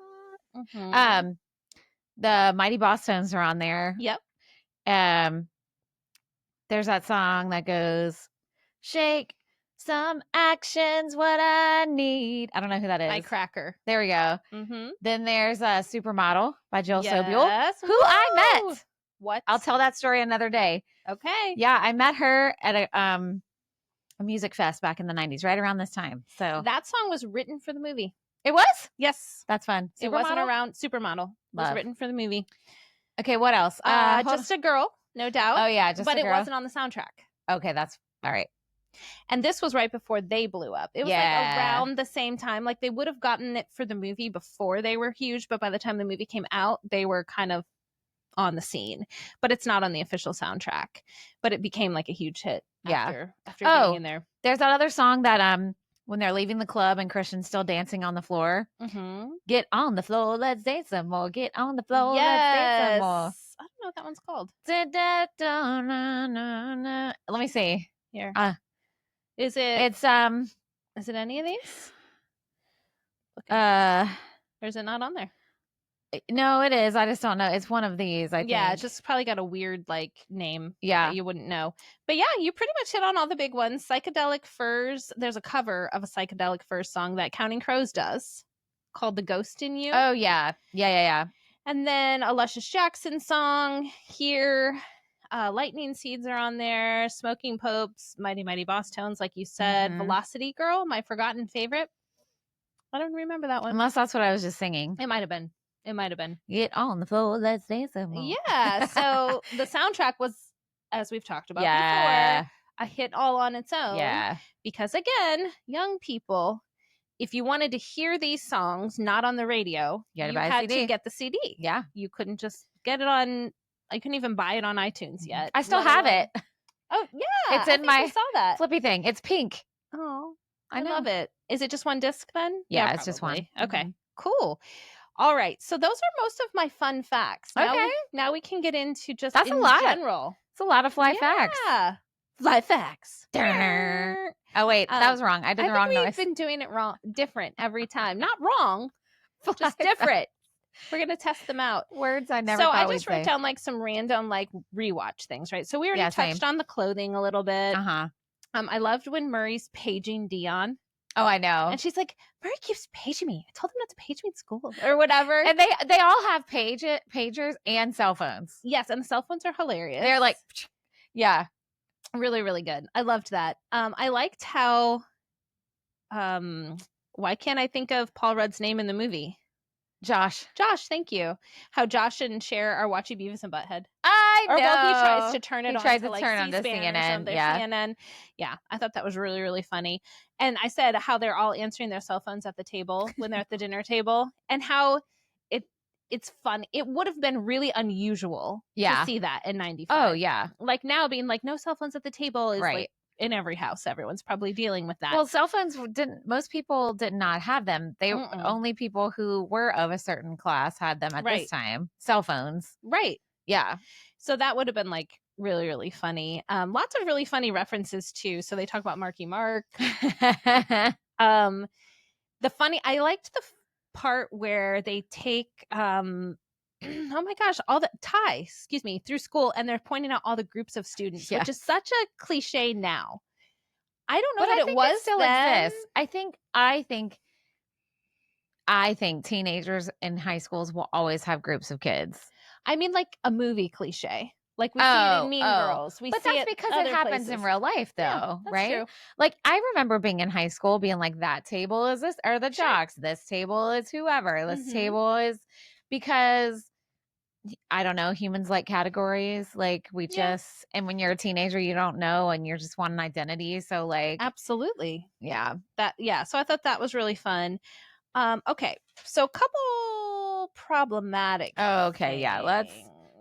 lot. The Mighty Boss Tones are on there. Yep. There's that song that goes, shake some actions, what I need. I don't know who that is. By Cracker. There we go. Then there's Supermodel by Jill Sobule, who Woo! I met. What? I'll tell that story another day. Okay. Yeah, I met her at a music fest back in the 90s, right around this time. So that song was written for the movie. It was? Yes. That's fun. It wasn't around Supermodel. It was written for the movie. Okay, what else? Just a Girl, no doubt. Oh, yeah, Just a Girl. But it wasn't on the soundtrack. Okay, that's all right. And this was right before they blew up. It was like around the same time. Like they would have gotten it for the movie before they were huge, but by the time the movie came out, they were kind of on the scene. But it's not on the official soundtrack. But it became like a huge hit after being in there. There's that other song that when they're leaving the club and Christian's still dancing on the floor. Get on the floor, let's dance some more. Get on the floor, let's dance some more. I don't know what that one's called. Let me see. Here. Is it? It's Is it any of these? Or is it not on there? No, it is. I just don't know. It's one of these. I think. Yeah, it's just probably got a weird like name. Yeah, that you wouldn't know. But yeah, you pretty much hit on all the big ones. Psychedelic Furs. There's a cover of a Psychedelic Furs song that Counting Crows does, called "The Ghost in You." Oh yeah. And then a Luscious Jackson song here. Lightning Seeds are on there. Smoking Popes, Mighty Mighty Boss Tones, like you said. Velocity Girl, my forgotten favorite. I don't remember that one. Unless that's what I was just singing. It might have been. Get on the floor, let's dance some more. Yeah. So the soundtrack was, as we've talked about before, a hit all on its own. Yeah. Because again, young people, if you wanted to hear these songs not on the radio, you had to get the CD. Yeah. You couldn't just get it on. I couldn't even buy it on iTunes yet. I still have it. Oh yeah, it's in my saw that flippy thing. It's pink. Oh, I love it. Is it just one disc then? Yeah, it's just one. Okay, cool. All right, so those are most of my fun facts. Now we can get into just that's in a lot. General. It's a lot of fly facts. Yeah, fly facts. Oh wait, that was wrong. I did the wrong noise. We've been doing it different every time. Not wrong, just different. We're going to test them out. Words I never So thought I just wrote down like some random like rewatch things, right? So we already touched on the clothing a little bit. I loved when Murray's paging Dionne. Oh, I know. And she's like, Murray keeps paging me. I told him not to page me in school or whatever. And they all have pagers and cell phones. Yes, and the cell phones are hilarious. They're like, yeah. Really, really good. I loved that. I liked how why can't I think of Paul Rudd's name in the movie? Josh, thank you. How Josh and Cher are watching Beavis and Butthead. I know. Or well, he tries to turn it on. Tries to like turn on to CNN. Yeah. CNN. Yeah, I thought that was really, really funny. And I said how they're all answering their cell phones at the table when they're at the dinner table, and how it's fun. It would have been really unusual to see that in 95. Oh, yeah. Like now being like, no cell phones at the table is like in every house. Everyone's probably dealing with that. Well, cell phones most people did not have them. They only people who were of a certain class had them at this time. Cell phones. Right. Yeah. So that would have been like really, really funny. Lots of really funny references too. So they talk about Marky Mark. I liked the part where they take oh my gosh, all the through school, and they're pointing out all the groups of students, which is such a cliche now. I don't know that it was still then. exists. I think I think teenagers in high schools will always have groups of kids. I mean, like a movie cliche. Like we see it in Mean Girls. We But see that's it because other it happens places. in real life, though, Yeah, that's right? true. Like I remember being in high school, being like, "That table is this, or the Sure. jocks. This table is whoever. This Mhm. table is," because I don't know. Humans like categories. Like we Yeah. just, and when you're a teenager, you don't know, and you're just want an identity. So like, Absolutely. yeah, So I thought that was really fun. Okay. So a couple problematic. oh, okay, yeah. Let's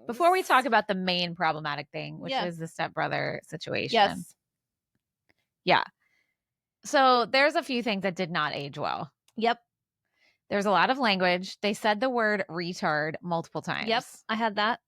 before we things. talk about the main problematic thing, which Yeah. is the stepbrother situation. Yes. Yeah. So there's a few things that did not age well. Yep. There's a lot of language. They said the word retard multiple times. Yep. I had that.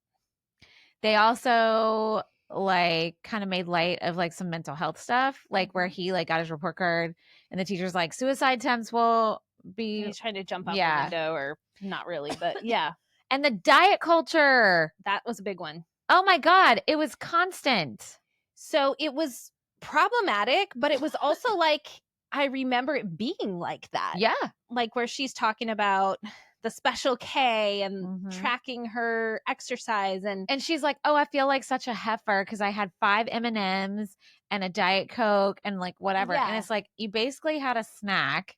They also like kind of made light of like some mental health stuff, like where he like got his report card and the teacher's like, suicide attempts will be. He's trying to jump out Yeah. the window, or not really, but yeah, And the diet culture. that was a big one. Oh my God. It was constant. So it was problematic, but it was also like, I remember it being like that. Yeah. Like where she's talking about the special K and Mhm. tracking her exercise. And she's like, oh, I feel like such a heifer because I had 5 M&Ms and a Diet Coke and like whatever. Yeah. And it's like, you basically had a snack.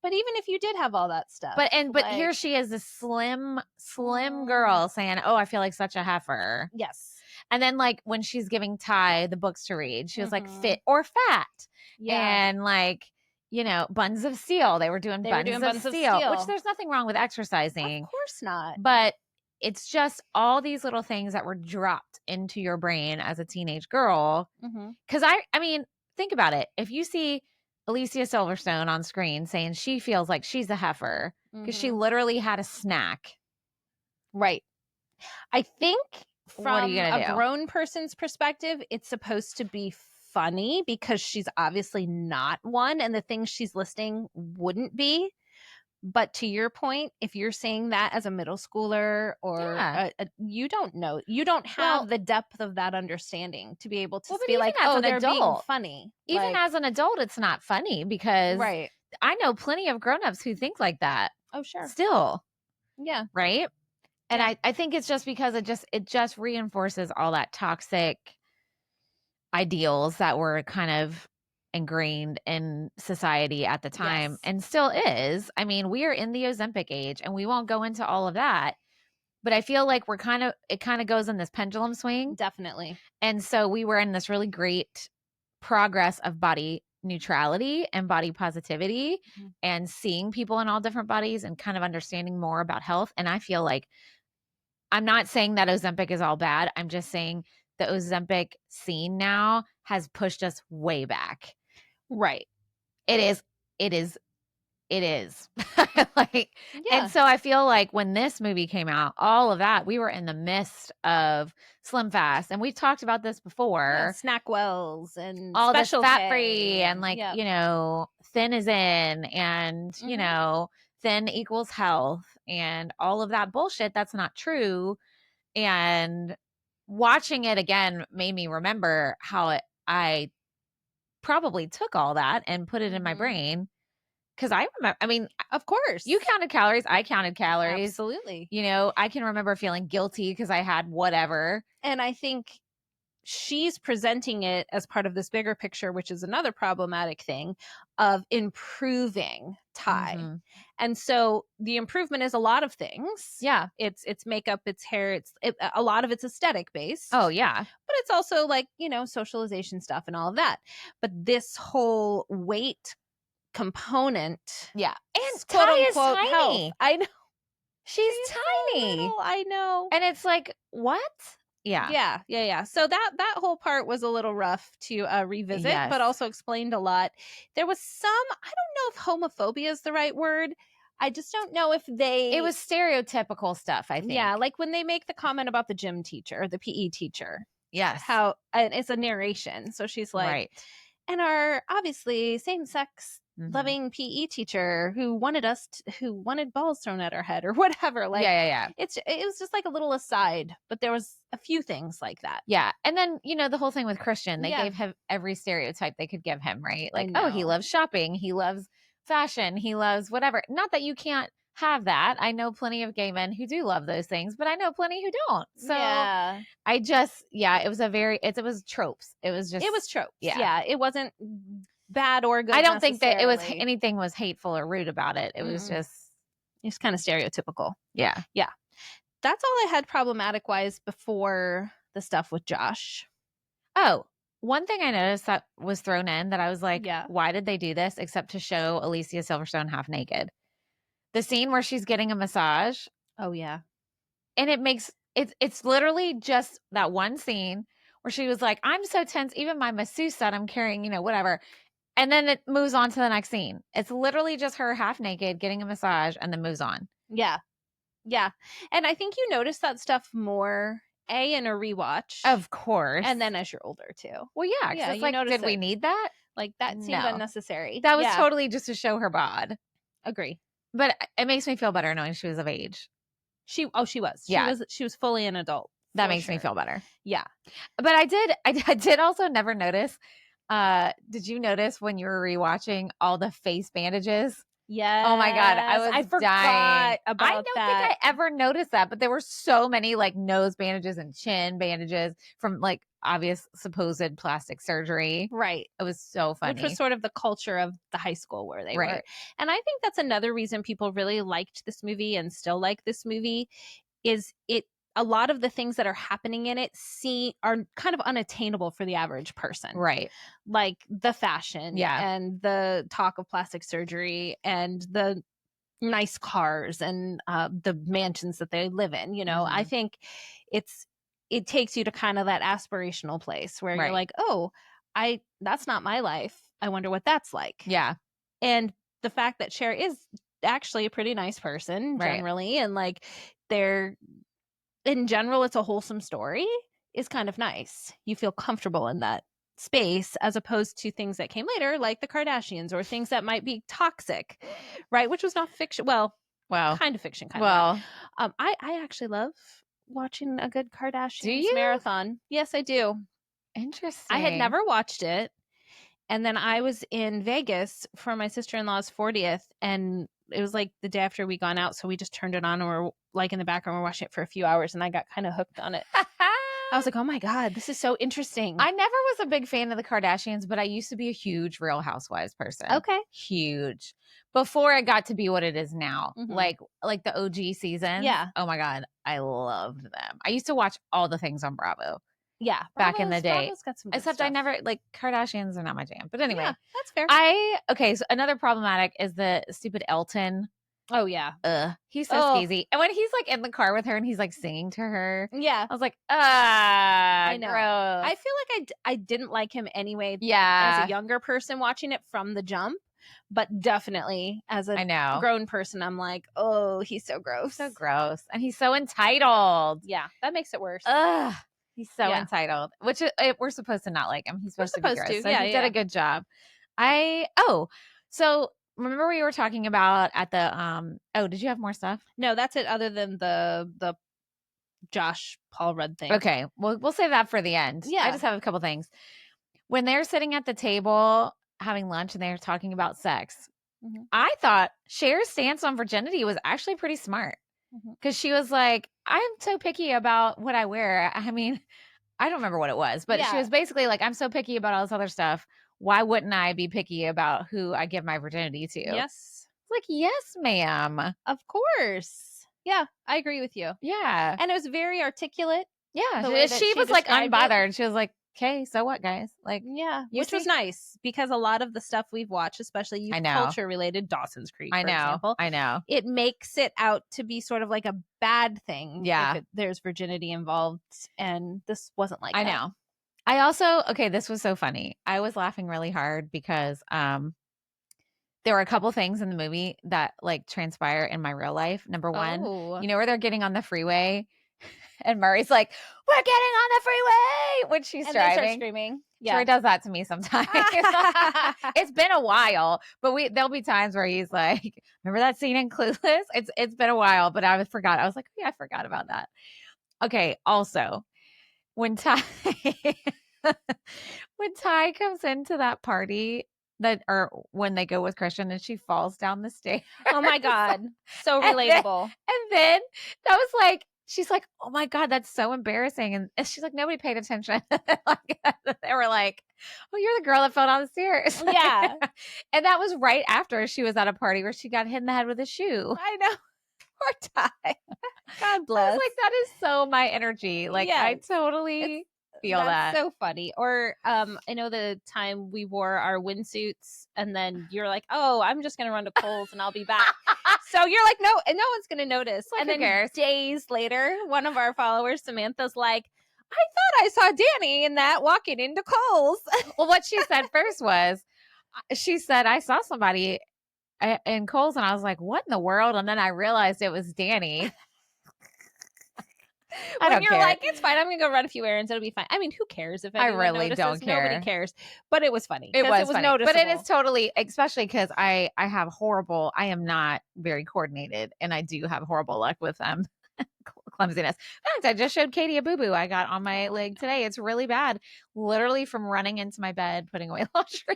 but even if you did have all that stuff. But like, here she is, this slim girl saying, oh, I feel like such a heifer. Yes. And then like when she's giving Ty the books to read, she was like Mhm. fit or fat. Yeah. And like, you know, buns of steel. They were doing buns of steel, which there's nothing wrong with exercising. Of course not. But it's just all these little things that were dropped into your brain as a teenage girl. Mhm. Because I mean, think about it. If you see Alicia Silverstone on screen saying she feels like she's a heifer because she Mhm. literally had a snack. Right. I think What are from you gonna a do? grown person's perspective, it's supposed to be funny because she's obviously not one, and the things she's listing wouldn't be. But to your point, if you're saying that as a middle schooler or Yeah. you don't know, you don't have Well- the depth of that understanding to be able to Well, but be even like, as oh, an they're being adult, funny. Even Like, as an adult, it's not funny because right. I know plenty of grown-ups who think like that Oh, sure. still, Yeah. right? And Yeah. I think it's just because it just reinforces all that toxic ideals that were kind of ingrained in society at the time Yes. and still is. I mean, we are in the Ozempic age and we won't go into all of that, but I feel like it kind of goes in this pendulum swing. Definitely. And so we were in this really great progress of body neutrality and body positivity Mhm. and seeing people in all different bodies and kind of understanding more about health. And I feel like I'm not saying that Ozempic is all bad. I'm just saying the Ozempic scene now has pushed us way back. Right. It is. Like, Yeah. and so I feel like when this movie came out, all of that, we were in the midst of Slim Fast. And we've talked about this before. Yeah, snack wells and All this special fat K free and like, yeah. you know, thin is in and, you Mhm. know, thin equals health and all of that bullshit. That's not true. And watching it again made me remember how I probably took all that and put it in my Mhm. brain. Because I remember, I mean, Of course. you counted calories. I counted calories. Absolutely. You know, I can remember feeling guilty because I had whatever. And I think she's presenting it as part of this bigger picture, which is another problematic thing of improving Ty. Mhm. And so the improvement is a lot of things. Yeah. It's makeup, it's hair, a lot of it's aesthetic based. Oh, yeah. But it's also like, you know, socialization stuff and all of that. But this whole weight component. Yeah. And quote Ty is unquote tiny. health. I know. She's so tiny. little, I know. And it's like, what? Yeah. Yeah. So that whole part was a little rough to revisit, Yes. but also explained a lot. There was some, I don't know if homophobia is the right word. I just don't know if It was stereotypical stuff, I think. Yeah, like when they make the comment about the gym teacher, the PE teacher. Yes. How, and it's a narration. So she's like, right. and our obviously same-sex Mhm. loving PE teacher who wanted balls thrown at her head or whatever. Like, yeah. it was just like a little aside, but there was a few things like that. Yeah. And then, you know, the whole thing with Christian, they Yeah. gave him every stereotype they could give him, right? Like, I oh, he know. loves shopping. He loves fashion. He loves whatever. Not that you can't have that. I know plenty of gay men who do love those things, but I know plenty who don't. So yeah. I just, it was it was tropes. It was tropes. Yeah. Yeah. It wasn't bad or good. I don't think that it was necessarily. anything was hateful or rude about it. It was just It's kind of stereotypical. Yeah. Yeah. That's all I had problematic wise before the stuff with Josh. Oh, one thing I noticed that was thrown in that I was like, Yeah. why did they do this except to show Alicia Silverstone half naked? The scene where she's getting a massage. Oh, yeah. And it makes it's literally just that one scene where she was like, I'm so tense. Even my masseuse said I'm carrying, whatever. And then it moves on to the next scene. It's literally just her half naked getting a massage and then moves on. Yeah. Yeah. And I think you notice that stuff more, in a rewatch. Of course. And then as you're older, too. Well, yeah. Yeah, it's like, did we need that? Like, that seemed No. unnecessary. That was totally just to show her bod. Agree. But it makes me feel better knowing she was of age. She was. Yeah. She was fully an adult. That makes me feel better. Yeah. But I did also never notice. Did you notice when you were rewatching all the face bandages? Yeah. Oh my God. I forgot dying. About I don't think I ever noticed that, but there were so many like nose bandages and chin bandages from like obvious supposed plastic surgery. Right. It was so funny. Which was sort of the culture of the high school where they were. And I think that's another reason people really liked this movie and still like this movie is a lot of the things that are happening in it are kind of unattainable for the average person. Right. Like the fashion Yeah. and the talk of plastic surgery and the nice cars and the mansions that they live in. I think it takes you to kind of that aspirational place where you're like, oh, that's not my life. I wonder what that's like. Yeah. And the fact that Cher is actually a pretty nice person generally, and like in general, it's a wholesome story, is kind of nice. You feel comfortable in that space as opposed to things that came later, like the Kardashians or things that might be toxic, right? Which was not fiction. Well, kind of fiction. Kind of. I actually love watching a good Kardashians marathon. Yes, I do. Interesting. I had never watched it. And then I was in Vegas for my sister-in-law's 40th, and it was like the day after we gone out, so we just turned it on and we're like in the background, we're watching it for a few hours, and I got kind of hooked on it. I was like, oh my God, this is so interesting. I never was a big fan of the Kardashians, but I used to be a huge Real Housewives person. Okay. Huge. Before it got to be what it is now. Like the OG season. Yeah. Oh my God. I loved them. I used to watch all the things on Bravo. Yeah. Back in the day. Bravo's got some good Except stuff. I never, like, Kardashians are not my jam. But anyway. Yeah, that's fair. Okay, so another problematic is the stupid Elton. Oh, yeah. He's so skeezy. And when he's like in the car with her and he's like singing to her. Yeah. I was like, I know. gross. I feel like I didn't like him anyway. Yeah. As a younger person watching it from the jump. But definitely as a grown person, I'm like, oh, he's so gross. So gross. And he's so entitled. Yeah. That makes it worse. Ugh. He's so entitled, which we're supposed to not like him. He's supposed to be gross. So he did a good job. So remember we were talking about at the did you have more stuff? No, that's it. Other than the Josh Paul Rudd thing. Okay, well we'll save that for the end. Yeah, I just have a couple things. When they're sitting at the table having lunch and they're talking about sex, I thought Cher's stance on virginity was actually pretty smart. Because she was like, I'm so picky about what I wear. I mean, I don't remember what it was, but she was basically like, I'm so picky about all this other stuff. Why wouldn't I be picky about who I give my virginity to? Yes. Like, yes, ma'am. Of course. Yeah, I agree with you. Yeah. And it was very articulate. Yeah. She was like unbothered. She was like, okay, so what, guys? Like, yeah, which was nice because a lot of the stuff we've watched, especially youth culture related, Dawson's Creek, for example, I know. It makes it out to be sort of like a bad thing. Yeah. If there's virginity involved, and this wasn't like that. I know. I also, this was so funny. I was laughing really hard because there were a couple things in the movie that like transpire in my real life. Number one, you know where they're getting on the freeway? And Murray's like, we're getting on the freeway when she's driving. They start screaming. Yeah. Troy does that to me sometimes. It's been a while, but there'll be times where he's like, remember that scene in Clueless? It's been a while, but I forgot. I was like, oh, yeah, I forgot about that. Okay. Also, when Ty comes into that party or when they go with Christian and she falls down the stairs. Oh my God. So And relatable. And then that was like, she's like, oh my God, that's so embarrassing. And she's like, nobody paid attention. Like, they were like, oh, you're the girl that fell down the stairs. Yeah. And that was right after she was at a party where she got hit in the head with a shoe. I know. Poor Ty. God I bless. was like, that is so my energy. Like, I Yes. totally feel that. That's so funny. Or I know the time we wore our windsuits and then you're like, oh, I'm just gonna run to Kohl's and I'll be back. So you're like, no, and no one's gonna notice. Like, and who then cares? days later, one of our followers, Samantha's like, I thought I saw Danny in that walking into Kohl's. Well, what she said first was, she said, I saw somebody in Kohl's and I was like, what in the world? And then I realized it was Danny. When you're like, it's fine, I'm gonna go run a few errands, it'll be fine. I mean, who cares if anyone really notices? don't care. Nobody cares. But it was funny. It was funny. noticeable. But it is totally, especially because I am not very coordinated and I do have horrible luck with clumsiness. In fact, I just showed Katie a boo-boo I got on my leg today. It's really bad. Literally from running into my bed, putting away laundry.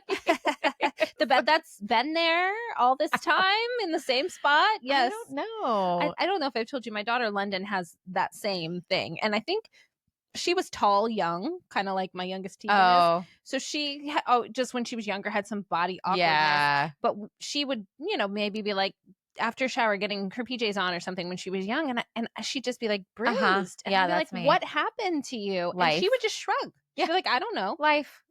The bed that's been there all this time in the same spot. Yes. I don't know. I don't know if I've told you, my daughter London has that same thing. And I think she was tall, young, kind of like my youngest Tegan is. So she, just when she was younger, had some body awkwardness. Yeah. But she would, maybe be like, after shower getting her PJs on or something when she was young, and she'd just be like bruised. And yeah, I'd be that's like, me. what happened to you? Life. And she would just shrug. She'd be like, I don't know. Life.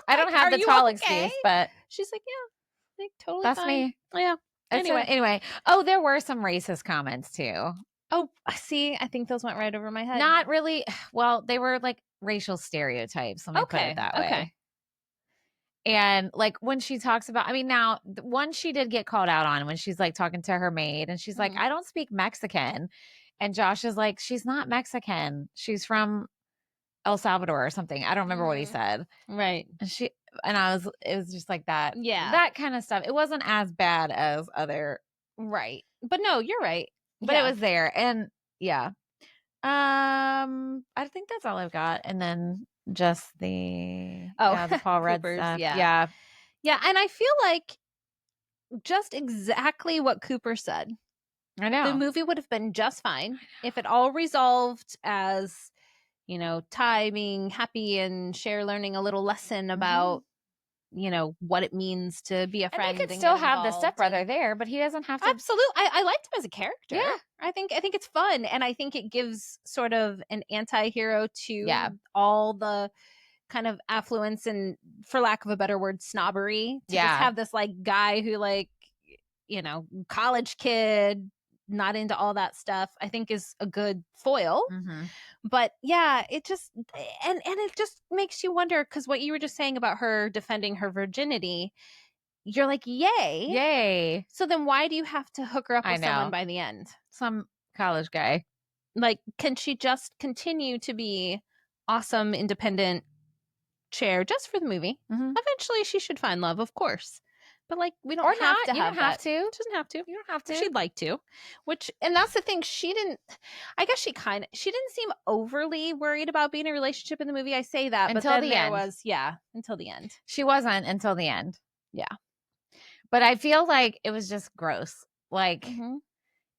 I don't have the tall excuse, but she's like, yeah, like totally that's fine. me. Yeah. Anyway. Oh, there were some racist comments too. Oh, see, I think those went right over my head. Not really. Well, they were like racial stereotypes. Let me put it that way. Okay. And like when she talks about, I mean, now one she did get called out on when she's like talking to her maid and she's like, I don't speak Mexican. And Josh is like, she's not Mexican. She's from El Salvador or something. I don't remember what he said. Right. And it was just like that. Yeah. That kind of stuff. It wasn't as bad as other. Right. But no, you're right. But it was there. And yeah. I think that's all I've got. And then just the Paul Rudd stuff. Yeah. And I feel like just exactly what Cooper said. I know. The movie would have been just fine if it all resolved as, Ty being happy and Cher learning a little lesson about, what it means to be a friend. And they could still have the stepbrother there, but he doesn't have to. Absolutely. I liked him as a character. Yeah. I think it's fun. And I think it gives sort of an anti-hero to all the kind of affluence and, for lack of a better word, snobbery. To just have this like guy who like, college kid, not into all that stuff, I think is a good foil. But yeah, it just and it just makes you wonder, because what you were just saying about her defending her virginity, you're like, yay. So then why do you have to hook her up with someone by the end? Some college guy. Like, can she just continue to be awesome, independent Cher just for the movie? Eventually she should find love, of course. But like, we don't have to. You don't have to. She doesn't have to. You don't have to. She'd like to. And that's the thing. She didn't seem overly worried about being in a relationship in the movie. I say that, until but then the end. Until the end. She wasn't until the end. Yeah. But I feel like it was just gross. Like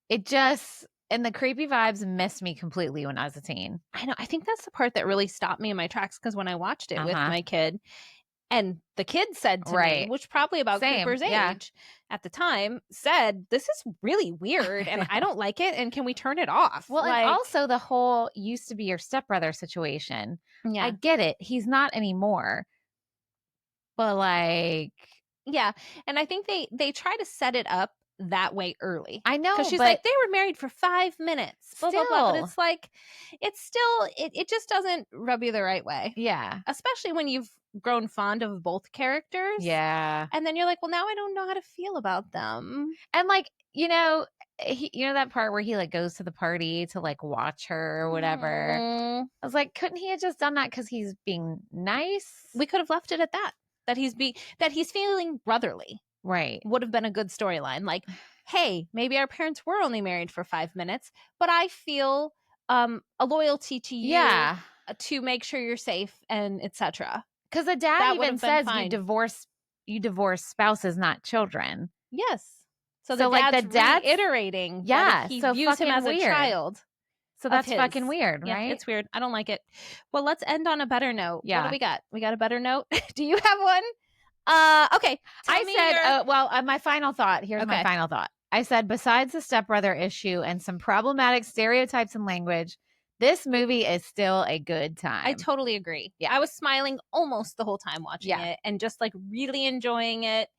it just, and the creepy vibes missed me completely when I was a teen. I know. I think that's the part that really stopped me in my tracks, because when I watched it with my kid, and the kid said to me, which probably about Cooper's age at the time, said, this is really weird and I don't like it, and can we turn it off? Well, and also the whole used to be your stepbrother situation. Yeah. I get it. He's not anymore. But like... Yeah. And I think they try to set it up that way early. I know. Because she's like, they were married for 5 minutes. Blah, blah, blah. But it's like, it's still, it just doesn't rub you the right way. Yeah. Especially when you've grown fond of both characters. Yeah. And then you're like, well, now I don't know how to feel about them. And like, that part where he like goes to the party to like watch her or whatever. I was like, couldn't he have just done that because he's being nice? We could have left it at that. That he's feeling brotherly. Right. Would have been a good storyline. Like, hey, maybe our parents were only married for 5 minutes, but I feel a loyalty to you to make sure you're safe and etc. Because the dad even says you divorce you divorce spouses, not children. Yes. So So, like, the dad's- reiterating Yeah, that he so views him fucking as a weird. child. So of that's his. fucking weird, Yeah, right? it's weird. I don't like it. Well, let's end on a better note. Yeah. What do we got? We got a better note? Do you have one? Okay. I said, my final thought. Here's my Okay. final thought. I said, besides the stepbrother issue and some problematic stereotypes and language, this movie is still a good time. I totally agree. Yeah. I was smiling almost the whole time watching it and just like really enjoying it.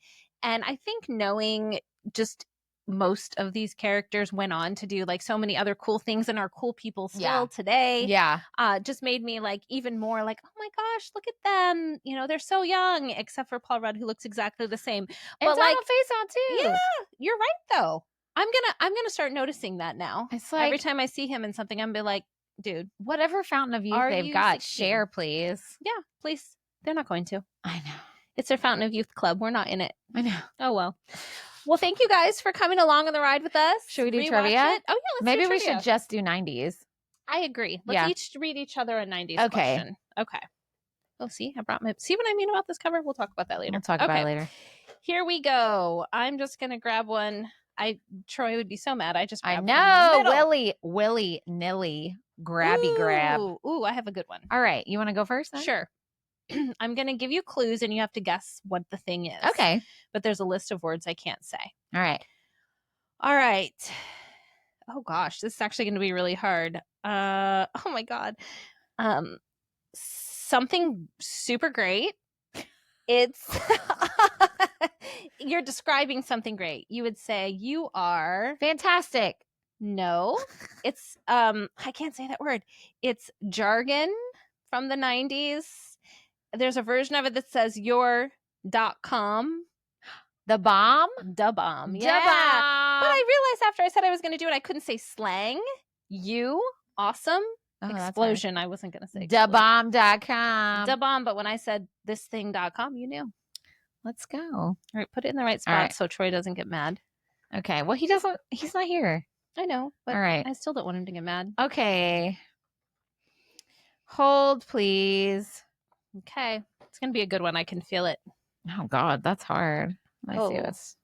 And I think knowing just most of these characters went on to do like so many other cool things and are cool people still today. Yeah. Just made me like even more like, oh my gosh, look at them. You know, they're so young, except for Paul Rudd, who looks exactly the same. And But like, Donald Faison too. yeah, you're right though. I'm gonna start noticing that now. It's like Every time I see him in something, I'm be like, dude, whatever fountain of youth Are they've you got, 16? share, please. yeah, please. They're not going to. I know. It's their Fountain of Youth Club. We're not in it. I know. Oh well. Well, thank you guys for coming along on the ride with us. Should we do Rewatch trivia? it. Oh yeah, let's Maybe do we trivia. should just do 90s. I agree. Let's Yeah. each read each other a 90s Okay. question. Okay. Oh, see, I brought my. See what I mean about this cover? We'll talk about that later. We'll talk about it later. Here we go. I'm just gonna grab one. Troy would be so mad. I just I grabbed know. Willy nilly. Grabby grab. Ooh, I have a good one. All right. You want to go first then? Sure. I'm going to give you clues and you have to guess what the thing is. Okay. But there's a list of words I can't say. All right. All right. Oh gosh, this is actually going to be really hard. Oh my God. Something super great. It's you're describing something great. You would say you are fantastic. No. It's I can't say that word. It's jargon from the 90s. There's a version of it that says your.com. The bomb? Da bomb. Yeah. Da bomb. But I realized after I said I was going to do it, I couldn't say slang. You. Awesome. Explosion. I wasn't going to say dabomb.com. Da bomb. But when I said this thing.com, you knew. Let's go. All right. Put it in the right spot so Troy doesn't get mad. Okay. Well, he's not here. I know. But all right. I still don't want him to get mad. Okay. Hold, please. Okay. It's going to be a good one. I can feel it. Oh, God. That's hard. Let's see what's.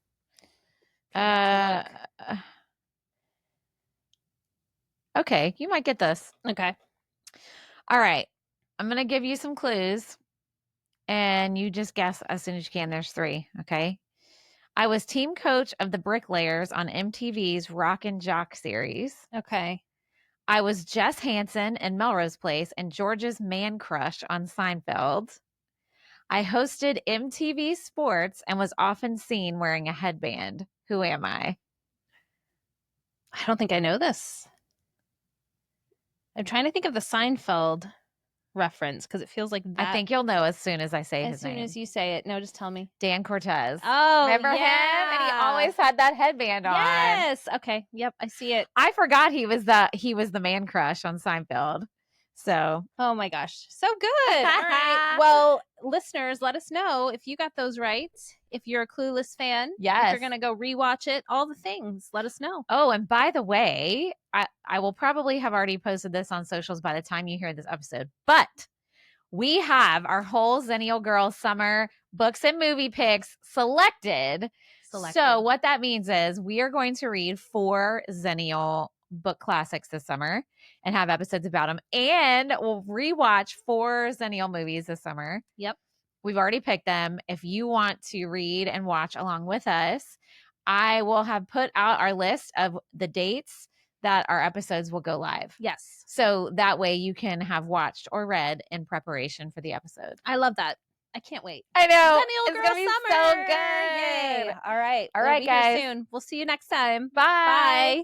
Okay. You might get this. Okay. All right. I'm going to give you some clues. And you just guess as soon as you can. There's 3. Okay. I was team coach of the Bricklayers on MTV's Rock and Jock series. Okay. I was Jess Hansen in Melrose Place and George's man crush on Seinfeld. I hosted MTV Sports and was often seen wearing a headband. Who am I? I don't think I know this. I'm trying to think of the Seinfeld reference because it feels like that. I think you'll know as soon as I say his name. As soon as you say it. No, just tell me. Dan Cortez. Oh, remember him? And he always had that headband on. Yes. Okay. Yep. I see it. I forgot he was the man crush on Seinfeld. So. Oh my gosh. So good. All right. Well, listeners, let us know if you got those right. If you're a Clueless fan. Yes. If you're going to go rewatch it. All the things. Let us know. Oh, and by the way, I will probably have already posted this on socials by the time you hear this episode. But we have our whole Xennial Girl summer books and movie picks selected. So what that means is we are going to read 4 Xennial book classics this summer and have episodes about them. And we'll rewatch 4 Xennial movies this summer. Yep. We've already picked them. If you want to read and watch along with us, I will have put out our list of the dates that our episodes will go live. Yes. So that way you can have watched or read in preparation for the episode. I love that. I can't wait. I know. Xennial Girl be Summer. So good. Yay. All right. All right, guys. Soon. We'll see you next time. Bye. Bye.